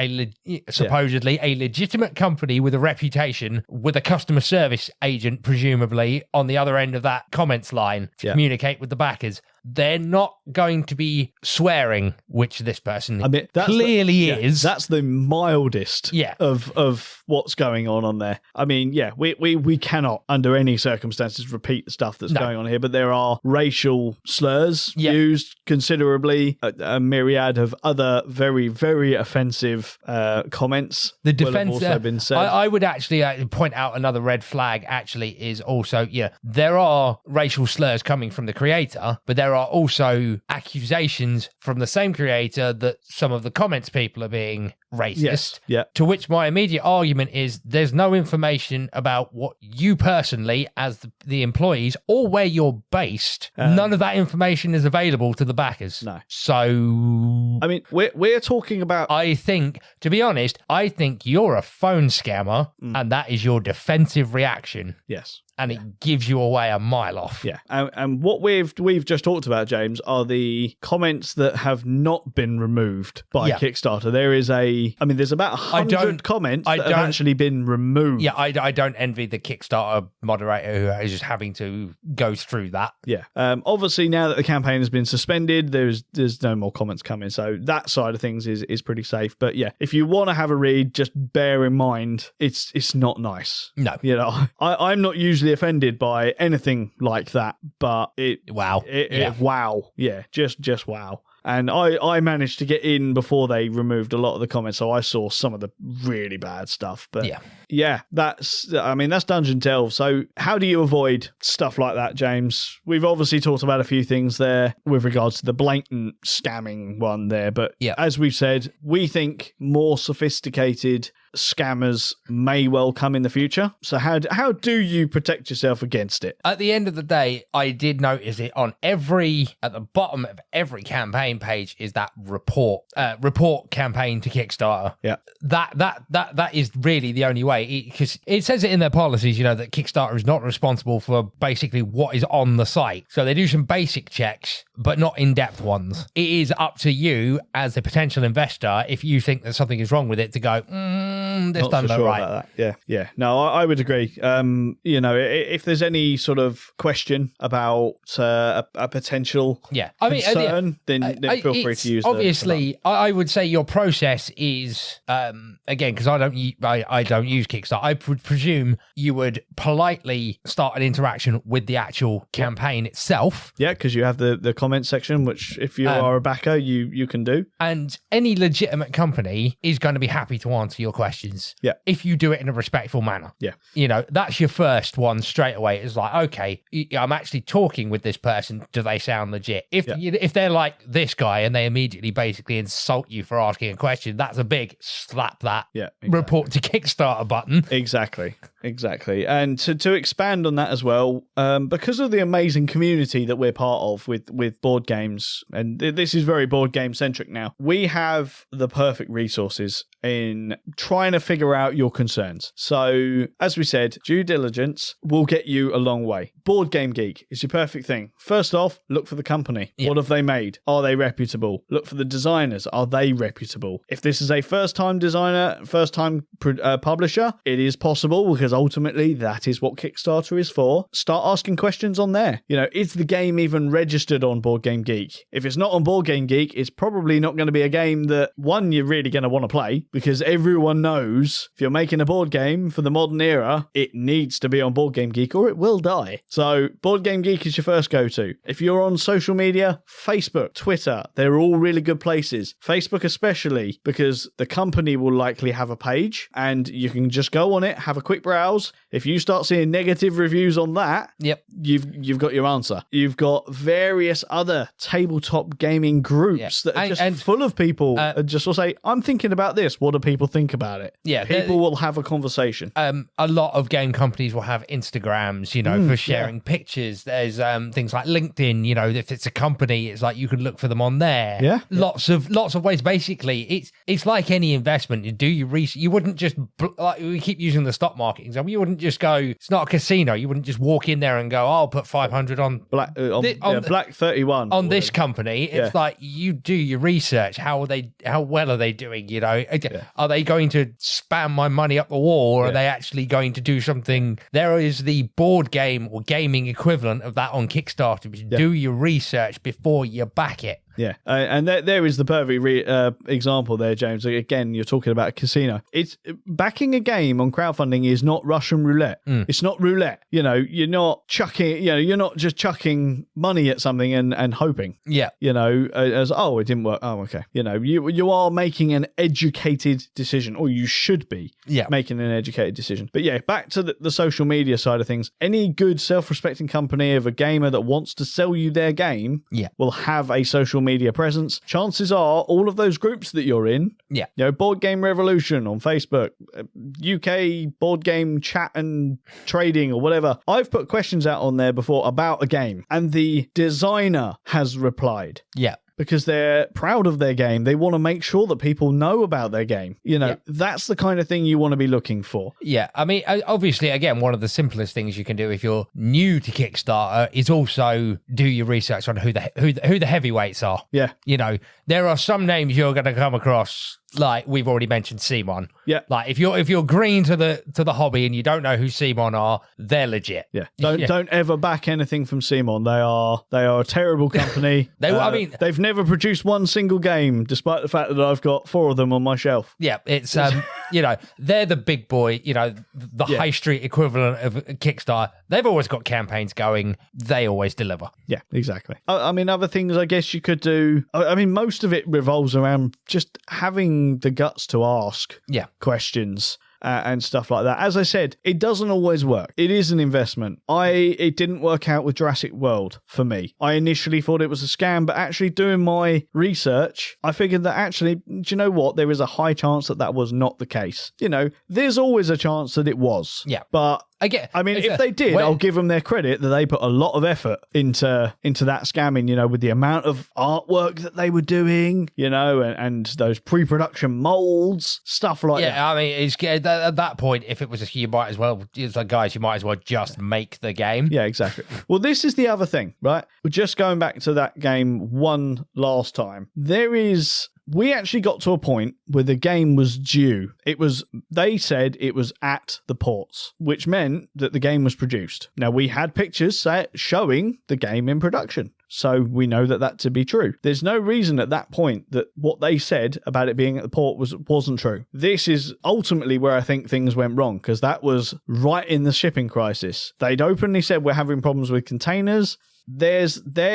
supposedly a legitimate company with a reputation, with a customer service agent, presumably, on the other end of that comments line to communicate with the backers. They're not going to be swearing, which this person clearly is. That's the mildest of what's going on there. I mean, we cannot, under any circumstances, repeat the stuff that's going on here, but there are racial slurs used considerably, a myriad of other very, very offensive comments. The defense will have also been said. I would actually point out another red flag, actually, is also, there are racial slurs coming from the creator, but there there are also accusations from the same creator that some of the comments people are being racist. Yes. Yeah. To which my immediate argument is there's no information about what you personally, as the employees, or where you're based. None of that information is available to the backers. No. So, I mean, we're talking about. I think, to be honest, I think you're a phone scammer, and that is your defensive reaction. Yes. And it gives you away a mile off. Yeah. And what we've just talked about, James, are the comments that have not been removed by Kickstarter. There is there's about 100 comments that have actually been removed. Yeah, I don't envy the Kickstarter moderator who is just having to go through that. Yeah. Obviously, now that the campaign has been suspended, there's no more comments coming. So that side of things is pretty safe. But yeah, if you want to have a read, just bear in mind it's not nice. No. You know, I'm not usually offended by anything like that, but wow. Yeah, just wow. And I managed to get in before they removed a lot of the comments, so I saw some of the really bad stuff. But yeah, that's Dungeon Delve. So how do you avoid stuff like that, James? We've obviously talked about a few things there with regards to the blatant scamming one there, but as we've said, we think more sophisticated scammers may well come in the future. So how do you protect yourself against it? At the end of the day, I did notice it at the bottom of every campaign page is that report campaign to Kickstarter. Yeah. That is really the only way, because it says it in their policies, that Kickstarter is not responsible for basically what is on the site. So they do some basic checks, but not in-depth ones. It is up to you as a potential investor, if you think that something is wrong with it, to go, this not done so sure right. About that. Yeah. No, I would agree. If there's any sort of question about a potential concern, then feel free to use. Obviously, I would say your process is again, because I don't use Kickstarter. I would presume you would politely start an interaction with the actual campaign itself. Yeah, because you have the comment section, which if you are a backer, you can do. And any legitimate company is going to be happy to answer your questions. Yeah. If you do it in a respectful manner. Yeah. That's your first one straight away. It's like, okay, I'm actually talking with this person. Do they sound legit? If they're like this guy and they immediately basically insult you for asking a question, that's a big slap that report to Kickstarter button. Exactly. And to expand on that as well, because of the amazing community that we're part of with board games, and this is very board game centric now, we have the perfect resources in trying to figure out your concerns. So, as we said, due diligence will get you a long way. Board Game Geek is your perfect thing. First off, look for the company. What have they made? Are they reputable? Look for the designers. Are they reputable? If this is a first-time designer, first-time publisher, it is possible, because ultimately that is what Kickstarter is for. Start asking questions on there. Is the game even registered on Board Game Geek? If it's not on Board Game Geek, it's probably not going to be a game that, one, you're really going to want to play, because everyone knows if you're making a board game for the modern era, it needs to be on Board Game Geek or it will die. So Board Game Geek is your first go-to. If you're on social media, Facebook, Twitter, they're all really good places. Facebook especially, because the company will likely have a page and you can just go on it, have a quick browse. If you start seeing negative reviews on that, you've got your answer. You've got various other tabletop gaming groups that are just full of people just will say, I'm thinking about this. What do people think about it? Yeah, people will have a conversation. A lot of game companies will have Instagrams, for sharing pictures. There's things like LinkedIn. If it's a company, it's like you can look for them on there. Yeah, lots of ways. Basically, it's like any investment. You do your research. You wouldn't just like we keep using the stock market example. You wouldn't just go. It's not a casino. You wouldn't just walk in there and go, "I'll put 500 on Black 31 on this company." It's like you do your research. How well are they doing? Are they going to spam my money up the wall, or are they actually going to do something? There is the board game or gaming equivalent of that on Kickstarter. Do your research before you back it. Yeah, and there is the perfect example there, James. Again, you're talking about a casino. It's backing a game on crowdfunding is not Russian roulette. It's not roulette. You know, you're not chucking. You know, you're not just chucking money at something and hoping. Yeah. You know, as it didn't work. Oh, okay. You know, you are making an educated decision, or you should be making an educated decision. But yeah, back to the social media side of things. Any good self-respecting company of a gamer that wants to sell you their game will have a social media presence. Chances are all of those groups that you're in, you know, Board Game Revolution on Facebook, UK board game chat and trading or whatever, I've put questions out on there before about a game and the designer has replied. Yeah. Because they're proud of their game. They want to make sure that people know about their game. You know, that's the kind of thing you want to be looking for. Yeah. I mean, obviously, again, one of the simplest things you can do if you're new to Kickstarter is also do your research on who the heavyweights are. Yeah. You know, there are some names you're going to come across, like we've already mentioned Simon. Yeah. Like if you're green to the hobby and you don't know who Simon are, they're legit. Yeah. Don't ever back anything from Simon. They are a terrible company. They've never produced one single game, despite the fact that I've got 4 of them on my shelf. Yeah, it's you know, they're the big boy, you know, the high street equivalent of Kickstarter. They've always got campaigns going. They always deliver. Yeah, exactly. I mean, other things I guess you could do. I mean, most of it revolves around just having the guts to ask questions. And stuff like that. As I said, it doesn't always work. It is an investment. It didn't work out with Jurassic World for me. I initially thought it was a scam, but actually doing my research, I figured that actually, do you know what? There is a high chance that was not the case. You know, there's always a chance that it was. Yeah. But I mean, if they did, I'll give them their credit that they put a lot of effort into that scamming, you know, with the amount of artwork that they were doing, you know, and those pre-production molds, stuff like that. Yeah, I mean, it's at that point, if it was you might as well, it's like, guys, you might as well just make the game. Yeah, exactly. Well, this is the other thing, right? We're just going back to that game one last time. We actually got to a point where the game was due. They said it was at the ports, which meant that the game was produced. Now, we had pictures showing the game in production. So we know that to be true. There's no reason at that point that what they said about it being at the port wasn't true. This is ultimately where I think things went wrong, because that was right in the shipping crisis. They'd openly said we're having problems with containers. There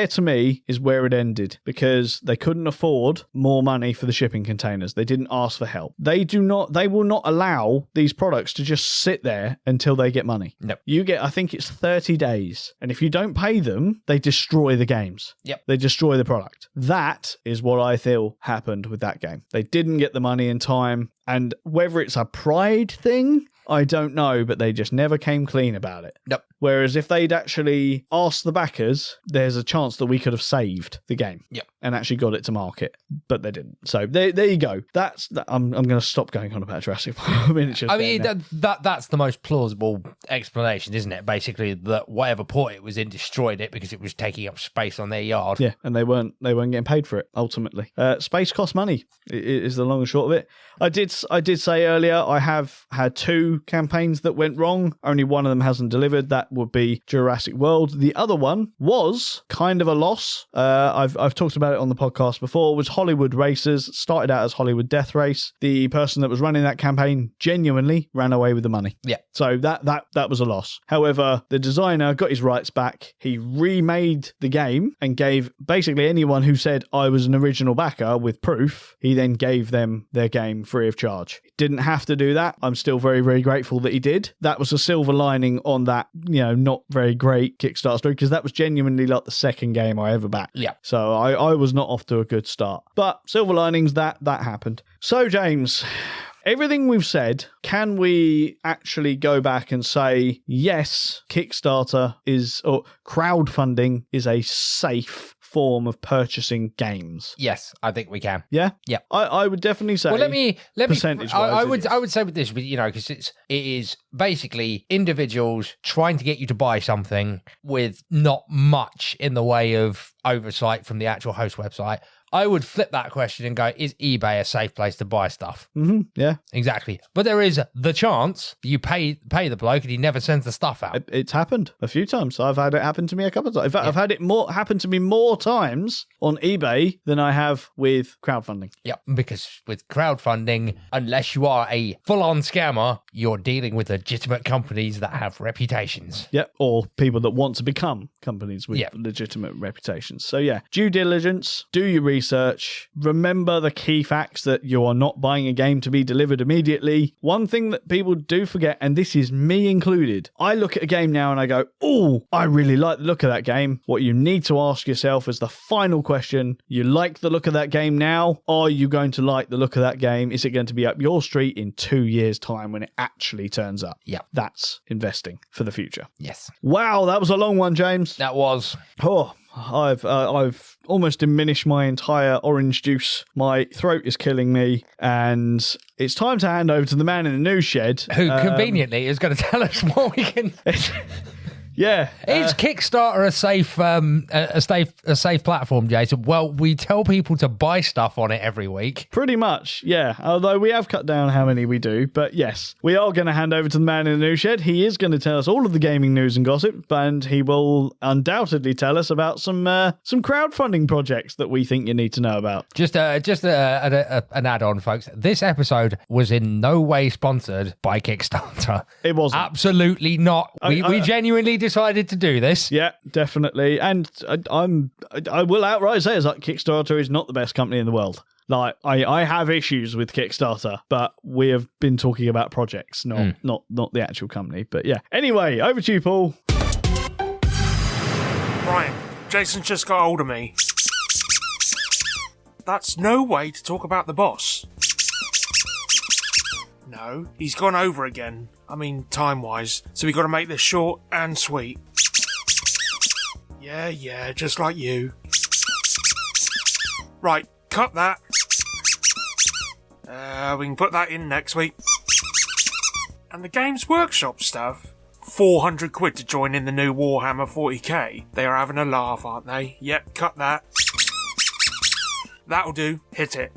to me is where it ended, because they couldn't afford more money for the shipping containers. They didn't ask for help. They will not allow these products to just sit there until they get money. Nope. You get, I think it's 30 days. And if you don't pay them, they destroy the games. Yep. They destroy the product. That is what I feel happened with that game. They didn't get the money in time. And whether it's a pride thing, I don't know, but they just never came clean about it. Nope. Whereas if they'd actually asked the backers, there's a chance that we could have saved the game. Yep. And actually got it to market, but they didn't. So there you go. I'm going to stop going on about Jurassic World. That's the most plausible explanation, isn't it? Basically, that whatever port it was in destroyed it because it was taking up space on their yard. Yeah, and they weren't getting paid for it. Ultimately, space costs money. Is the long and short of it. I did say earlier I have had 2 campaigns that went wrong. Only one of them hasn't delivered. That would be Jurassic World. The other one was kind of a loss. I've talked about it on the podcast before. Was Hollywood Racers. Started out as Hollywood Death Race. The person that was running that campaign genuinely ran away with the money. Yeah. So that was a loss. However, the designer got his rights back. He remade the game and gave basically anyone who said I was an original backer with proof, he then gave them their game free of charge. He didn't have to do that. I'm still very, very grateful that he did. That was a silver lining on that, you know, not very great Kickstarter story, because that was genuinely like the second game I ever backed. Yeah. So I was not off to a good start. But silver linings, that happened. So, James, everything we've said, can we actually go back and say, yes, Kickstarter or crowdfunding is a safe form of purchasing games? Yes, I think we can. Yeah? Yeah. I would definitely say. Well, let me percentage-wise, I would say with this, you know, because it is basically individuals trying to get you to buy something with not much in the way of oversight from the actual host website, I would flip that question and go, is eBay a safe place to buy stuff? Mm-hmm. Yeah. Exactly. But there is the chance you pay the bloke and he never sends the stuff out. It's happened a few times. I've had it happen to me a couple of times. In fact, I've had it happen to me more times on eBay than I have with crowdfunding. Yeah, because with crowdfunding, unless you are a full-on scammer, you're dealing with legitimate companies that have reputations. Yeah, or people that want to become companies with legitimate reputations. So yeah, due diligence, do your research, remember the key facts that you are not buying a game to be delivered immediately. One thing that people do forget, and this is me included, I look at a game now and I go, oh, I really like the look of that game. What you need to ask yourself is the final question, you like the look of that game now? Are you going to like the look of that game? Is it going to be up your street in 2 years' time when it actually turns up? Yeah. That's investing for the future. Yes. Wow, that was a long one, James. That was. Oh, I've almost diminished my entire orange juice. My throat is killing me, and it's time to hand over to the man in the news shed, who conveniently is going to tell us what we can. Yeah. Is Kickstarter a safe platform, Jason? Well, we tell people to buy stuff on it every week. Pretty much, yeah. Although we have cut down how many we do. But yes, we are going to hand over to the man in the news shed. He is going to tell us all of the gaming news and gossip, and he will undoubtedly tell us about some crowdfunding projects that we think you need to know about. Just an add-on, folks. This episode was in no way sponsored by Kickstarter. It wasn't. Absolutely not. We genuinely decided to do this. Yeah, definitely. And I will outright say, like, Kickstarter is not the best company in the world. Like, I have issues with Kickstarter, but we have been talking about projects, not the actual company. But yeah. Anyway, over to you, Paul. Brian, Jason's just got hold of me. That's no way to talk about the boss. No, he's gone over again. I mean, time-wise. So we got to make this short and sweet. Yeah, just like you. Right, cut that. We can put that in next week. And the Games Workshop stuff? 400 quid to join in the new Warhammer 40k. They are having a laugh, aren't they? Yep, cut that. That'll do. Hit it.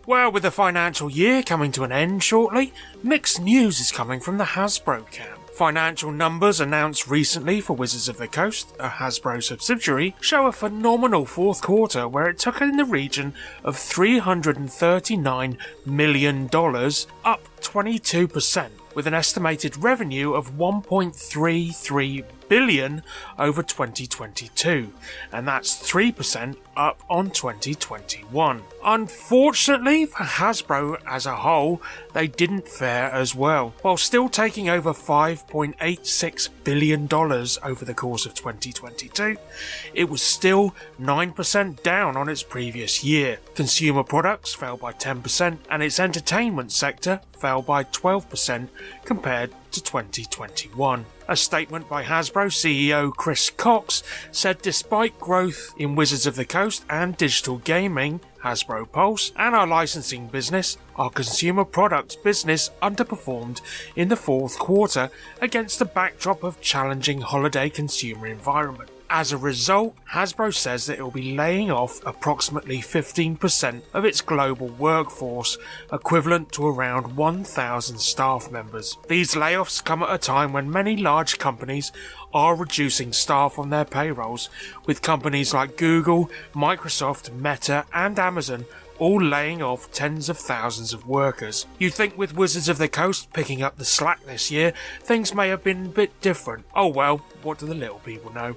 Well, with the financial year coming to an end shortly, mixed news is coming from the Hasbro camp. Financial numbers announced recently for Wizards of the Coast, a Hasbro subsidiary, show a phenomenal fourth quarter where it took in the region of $339 million, up 22%, with an estimated revenue of $1.33 billion over 2022, and that's 3% up on 2021. Unfortunately for Hasbro as a whole, they didn't fare as well. While still taking over $5.86 billion over the course of 2022, it was still 9% down on its previous year. Consumer products fell by 10%, and its entertainment sector fell by 12% compared to 2021. A statement by Hasbro CEO Chris Cox said despite growth in Wizards of the Coast and digital gaming, Hasbro Pulse, and our licensing business, our consumer products business underperformed in the fourth quarter against the backdrop of challenging holiday consumer environment. As a result, Hasbro says that it will be laying off approximately 15% of its global workforce, equivalent to around 1,000 staff members. These layoffs come at a time when many large companies are reducing staff on their payrolls, with companies like Google, Microsoft, Meta, and Amazon all laying off tens of thousands of workers. You'd think with Wizards of the Coast picking up the slack this year, things may have been a bit different. Oh well, what do the little people know?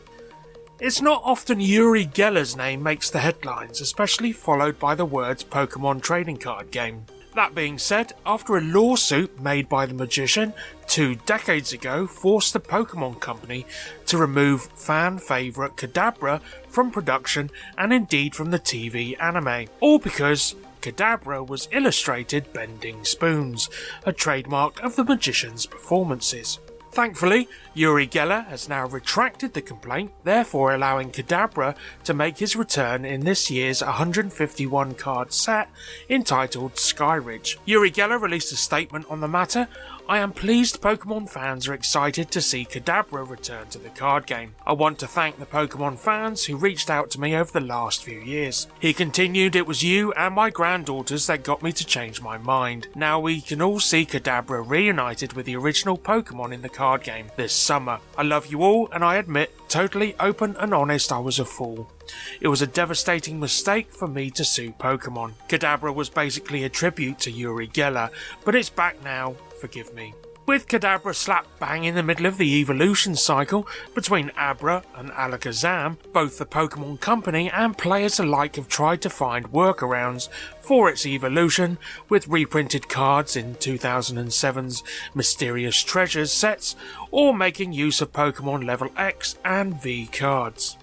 It's not often Uri Geller's name makes the headlines, especially followed by the words Pokemon trading card game. That being said, after a lawsuit made by the magician 2 decades ago forced the Pokemon Company to remove fan favourite Kadabra from production and indeed from the TV anime, all because Kadabra was illustrated bending spoons, a trademark of the magician's performances. Thankfully, Uri Geller has now retracted the complaint, therefore allowing Kadabra to make his return in this year's 151 card set entitled Skyridge. Uri Geller released a statement on the matter. I am pleased Pokemon fans are excited to see Kadabra return to the card game. I want to thank the Pokemon fans who reached out to me over the last few years. He continued, it was you and my granddaughters that got me to change my mind. Now we can all see Kadabra reunited with the original Pokemon in the card game this summer. I love you all, and I admit, totally open and honest, I was a fool. It was a devastating mistake for me to sue Pokemon. Kadabra was basically a tribute to Uri Geller, but it's back now, forgive me. With Kadabra slap bang in the middle of the evolution cycle between Abra and Alakazam, both the Pokemon Company and players alike have tried to find workarounds for its evolution, with reprinted cards in 2007's Mysterious Treasures sets, or making use of Pokemon Level X and V cards.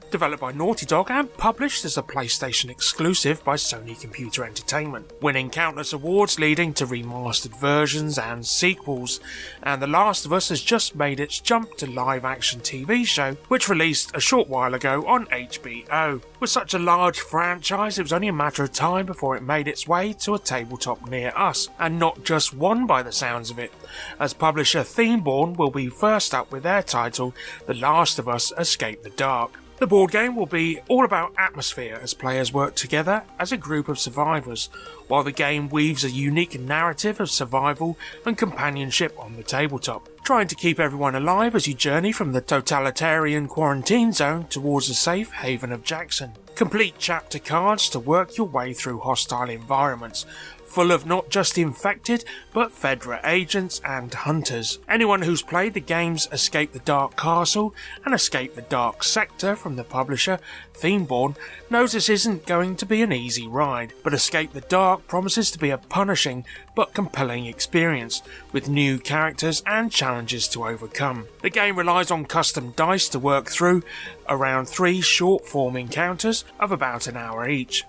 Developed by Naughty Dog and published as a PlayStation exclusive by Sony Computer Entertainment, winning countless awards leading to remastered versions and sequels, and The Last of Us has just made its jump to live-action TV show, which released a short while ago on HBO. With such a large franchise, it was only a matter of time before it made its way to a tabletop near us, and not just one by the sounds of it, as publisher Themeborn will be first up with their title, The Last of Us Escape the Dark. The board game will be all about atmosphere as players work together as a group of survivors, while the game weaves a unique narrative of survival and companionship on the tabletop, trying to keep everyone alive as you journey from the totalitarian quarantine zone towards the safe haven of Jackson. Complete chapter cards to work your way through hostile environments, full of not just infected, but Fedra agents and hunters. Anyone who's played the games Escape the Dark Castle and Escape the Dark Sector from the publisher Themeborn knows this isn't going to be an easy ride, but Escape the Dark promises to be a punishing but compelling experience, with new characters and challenges to overcome. The game relies on custom dice to work through, around 3 short-form encounters of about an hour each.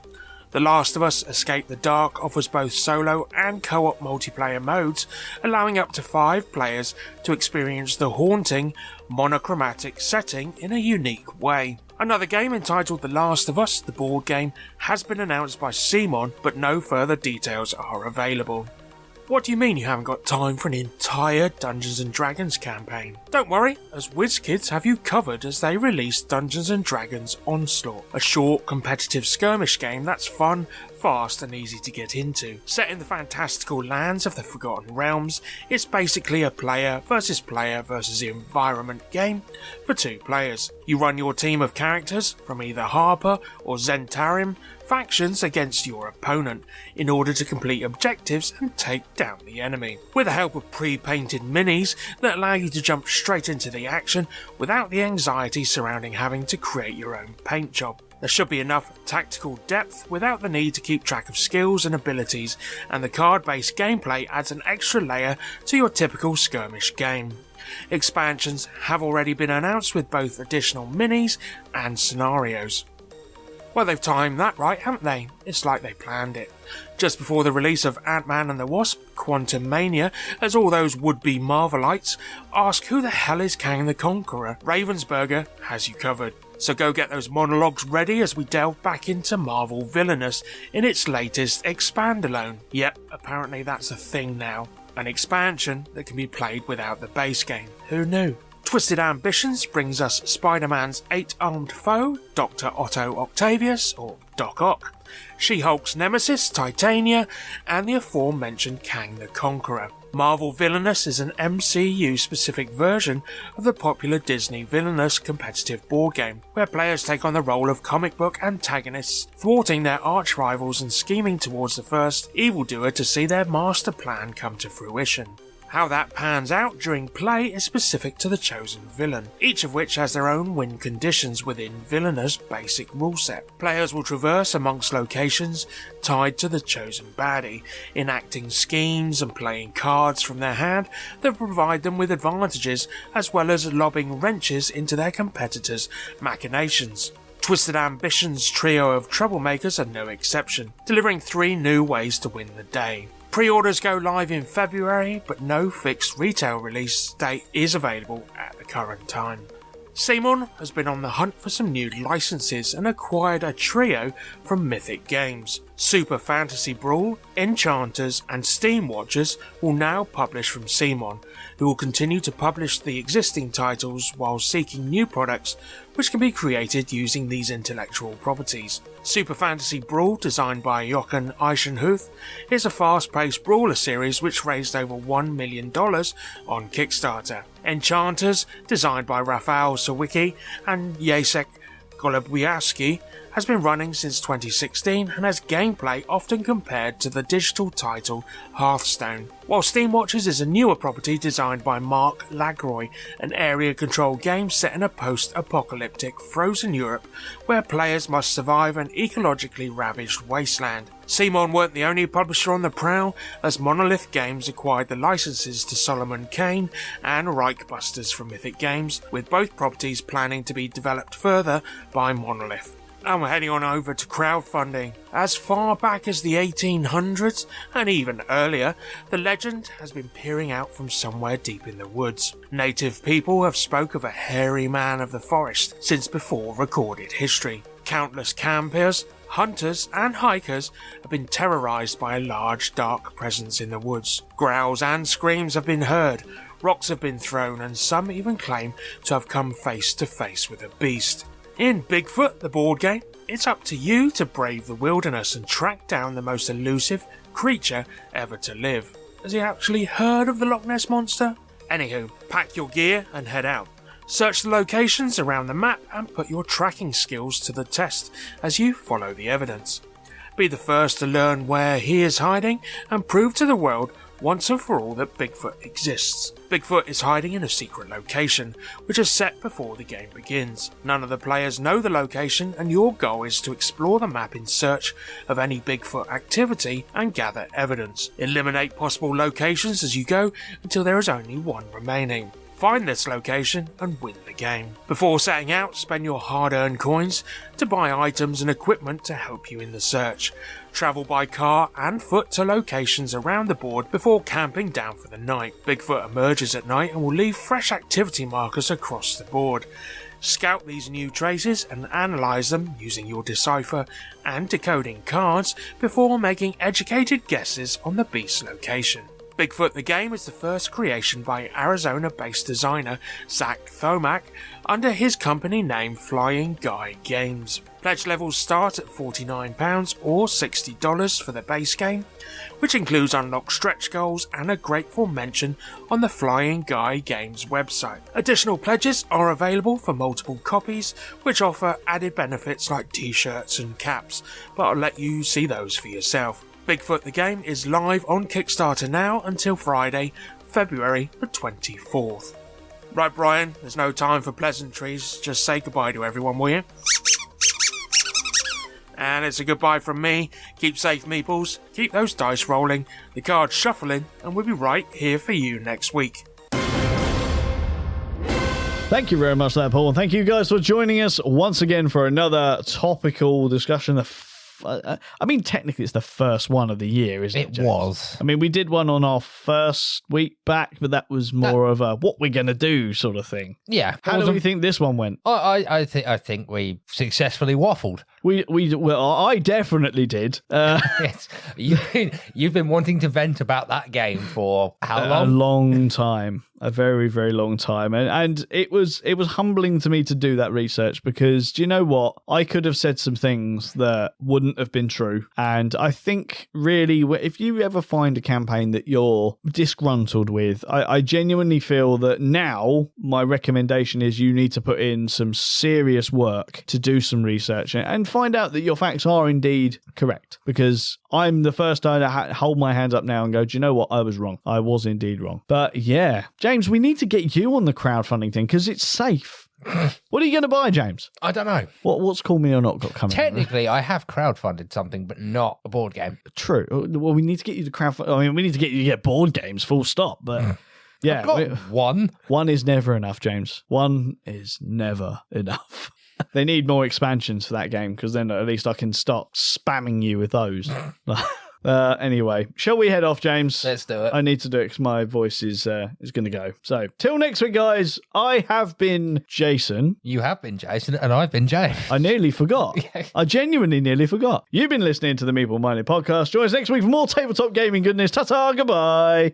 The Last of Us Escape the Dark offers both solo and co-op multiplayer modes, allowing up to 5 players to experience the haunting, monochromatic setting in a unique way. Another game entitled The Last of Us, the board game, has been announced by Simon, but no further details are available. What do you mean you haven't got time for an entire Dungeons & Dragons campaign? Don't worry, as WizKids have you covered as they release Dungeons & Dragons Onslaught, a short competitive skirmish game that's fun, fast and easy to get into. Set in the fantastical lands of the Forgotten Realms, it's basically a player versus environment game for 2 players. You run your team of characters from either Harper or Zentarim factions against your opponent in order to complete objectives and take down the enemy, with the help of pre-painted minis that allow you to jump straight into the action without the anxiety surrounding having to create your own paint job. There should be enough tactical depth without the need to keep track of skills and abilities, and the card-based gameplay adds an extra layer to your typical skirmish game. Expansions have already been announced with both additional minis and scenarios. Well, they've timed that right, haven't they? It's like they planned it. Just before the release of Ant-Man and the Wasp: Quantumania, as all those would-be Marvelites ask who the hell is Kang the Conqueror, Ravensburger has you covered. So go get those monologues ready as we delve back into Marvel Villainous in its latest Expandalone. Yep, apparently that's a thing now. An expansion that can be played without the base game. Who knew? Twisted Ambitions brings us Spider-Man's 8-armed foe, Dr. Otto Octavius, or Doc Ock, She-Hulk's nemesis, Titania, and the aforementioned Kang the Conqueror. Marvel Villainous is an MCU-specific version of the popular Disney Villainous competitive board game, where players take on the role of comic book antagonists, thwarting their arch-rivals and scheming towards the first evildoer to see their master plan come to fruition. How that pans out during play is specific to the chosen villain, each of which has their own win conditions within Villainous' basic rule set. Players will traverse amongst locations tied to the chosen baddie, enacting schemes and playing cards from their hand that provide them with advantages, as well as lobbing wrenches into their competitors' machinations. Twisted Ambition's trio of troublemakers are no exception, delivering 3 new ways to win the day. Pre-orders go live in February, but no fixed retail release date is available at the current time. Simon has been on the hunt for some new licenses and acquired a trio from Mythic Games. Super Fantasy Brawl, Enchanters and Steam Watchers will now publish from Simon, who will continue to publish the existing titles while seeking new products which can be created using these intellectual properties. Super Fantasy Brawl, designed by Jochen Eichenhuth, is a fast-paced brawler series which raised over $1 million on Kickstarter. Enchanters, designed by Rafał Sawicki and Jacek Golubiowski, has been running since 2016 and has gameplay often compared to the digital title Hearthstone. While Steam Watchers is a newer property designed by Mark Lagroy, an area control game set in a post-apocalyptic frozen Europe where players must survive an ecologically ravaged wasteland. Simon weren't the only publisher on the prowl, as Monolith Games acquired the licenses to Solomon Kane and Reichbusters from Mythic Games, with both properties planning to be developed further by Monolith. And we're heading on over to crowdfunding. As far back as the 1800s, and even earlier, the legend has been peering out from somewhere deep in the woods. Native people have spoke of a hairy man of the forest since before recorded history. Countless campers, hunters and hikers have been terrorized by a large dark presence in the woods. Growls and screams have been heard, rocks have been thrown, and some even claim to have come face to face with a beast. In Bigfoot, the board game, it's up to you to brave the wilderness and track down the most elusive creature ever to live. Has he actually heard of the Loch Ness Monster? Anywho, pack your gear and head out. Search the locations around the map and put your tracking skills to the test as you follow the evidence. Be the first to learn where he is hiding and prove to the world once and for all that Bigfoot exists. Bigfoot is hiding in a secret location, which is set before the game begins. None of the players know the location, and your goal is to explore the map in search of any Bigfoot activity and gather evidence. Eliminate possible locations as you go until there is only one remaining. Find this location and win the game. Before setting out, spend your hard-earned coins to buy items and equipment to help you in the search. Travel by car and foot to locations around the board before camping down for the night. Bigfoot emerges at night and will leave fresh activity markers across the board. Scout these new traces and analyze them using your decipher and decoding cards before making educated guesses on the beast's location. Bigfoot the game is the first creation by Arizona-based designer Zach Thomack under his company name Flying Guy Games. Pledge levels start at £49 or $60 for the base game, which includes unlocked stretch goals and a grateful mention on the Flying Guy Games website. Additional pledges are available for multiple copies, which offer added benefits like t-shirts and caps, but I'll let you see those for yourself. Bigfoot the game is live on Kickstarter now until Friday, February the 24th. Right, Brian, there's no time for pleasantries. Just say goodbye to everyone, will you? And it's a goodbye from me. Keep safe, Meeples. Keep those dice rolling, the cards shuffling, and we'll be right here for you next week. Thank you very much for that, Paul. And thank you guys for joining us once again for another topical discussion. I mean, technically, it's the first one of the year, isn't it? It was. I mean, we did one on our first week back, but that was more of a what we're going to do sort of thing. Yeah. How do we think this one went? I think we successfully waffled. Well, I definitely did. Yes. You've been wanting to vent about that game for how long? A long time. A very, very long time. And it was humbling to me to do that research because, do you know what? I could have said some things that wouldn't have been true. And I think, really, if you ever find a campaign that you're disgruntled with, I genuinely feel that now my recommendation is you need to put in some serious work to do some research and find out that your facts are indeed correct. Because I'm the first to hold my hands up now and go, do you know what? I was wrong. I was indeed wrong. But yeah, James, we need to get you on the crowdfunding thing because it's safe. What are you going to buy, James? I don't know. What's Call Me or Not got coming? Technically, I have crowdfunded something, but not a board game. True. Well, we need to get you to crowdfund. I mean, we need to get you to get board games, full stop. But yeah, I've got one. One is never enough, James. One is never enough. They need more expansions for that game because then at least I can stop spamming you with those. Anyway, shall we head off, James? Let's do it. I need to do it because my voice is going to go. So, till next week, guys, I have been Jason. You have been Jason, and I've been James. I nearly forgot. I genuinely nearly forgot. You've been listening to the Meeple Mining Podcast. Join us next week for more tabletop gaming goodness. Ta-ta, goodbye.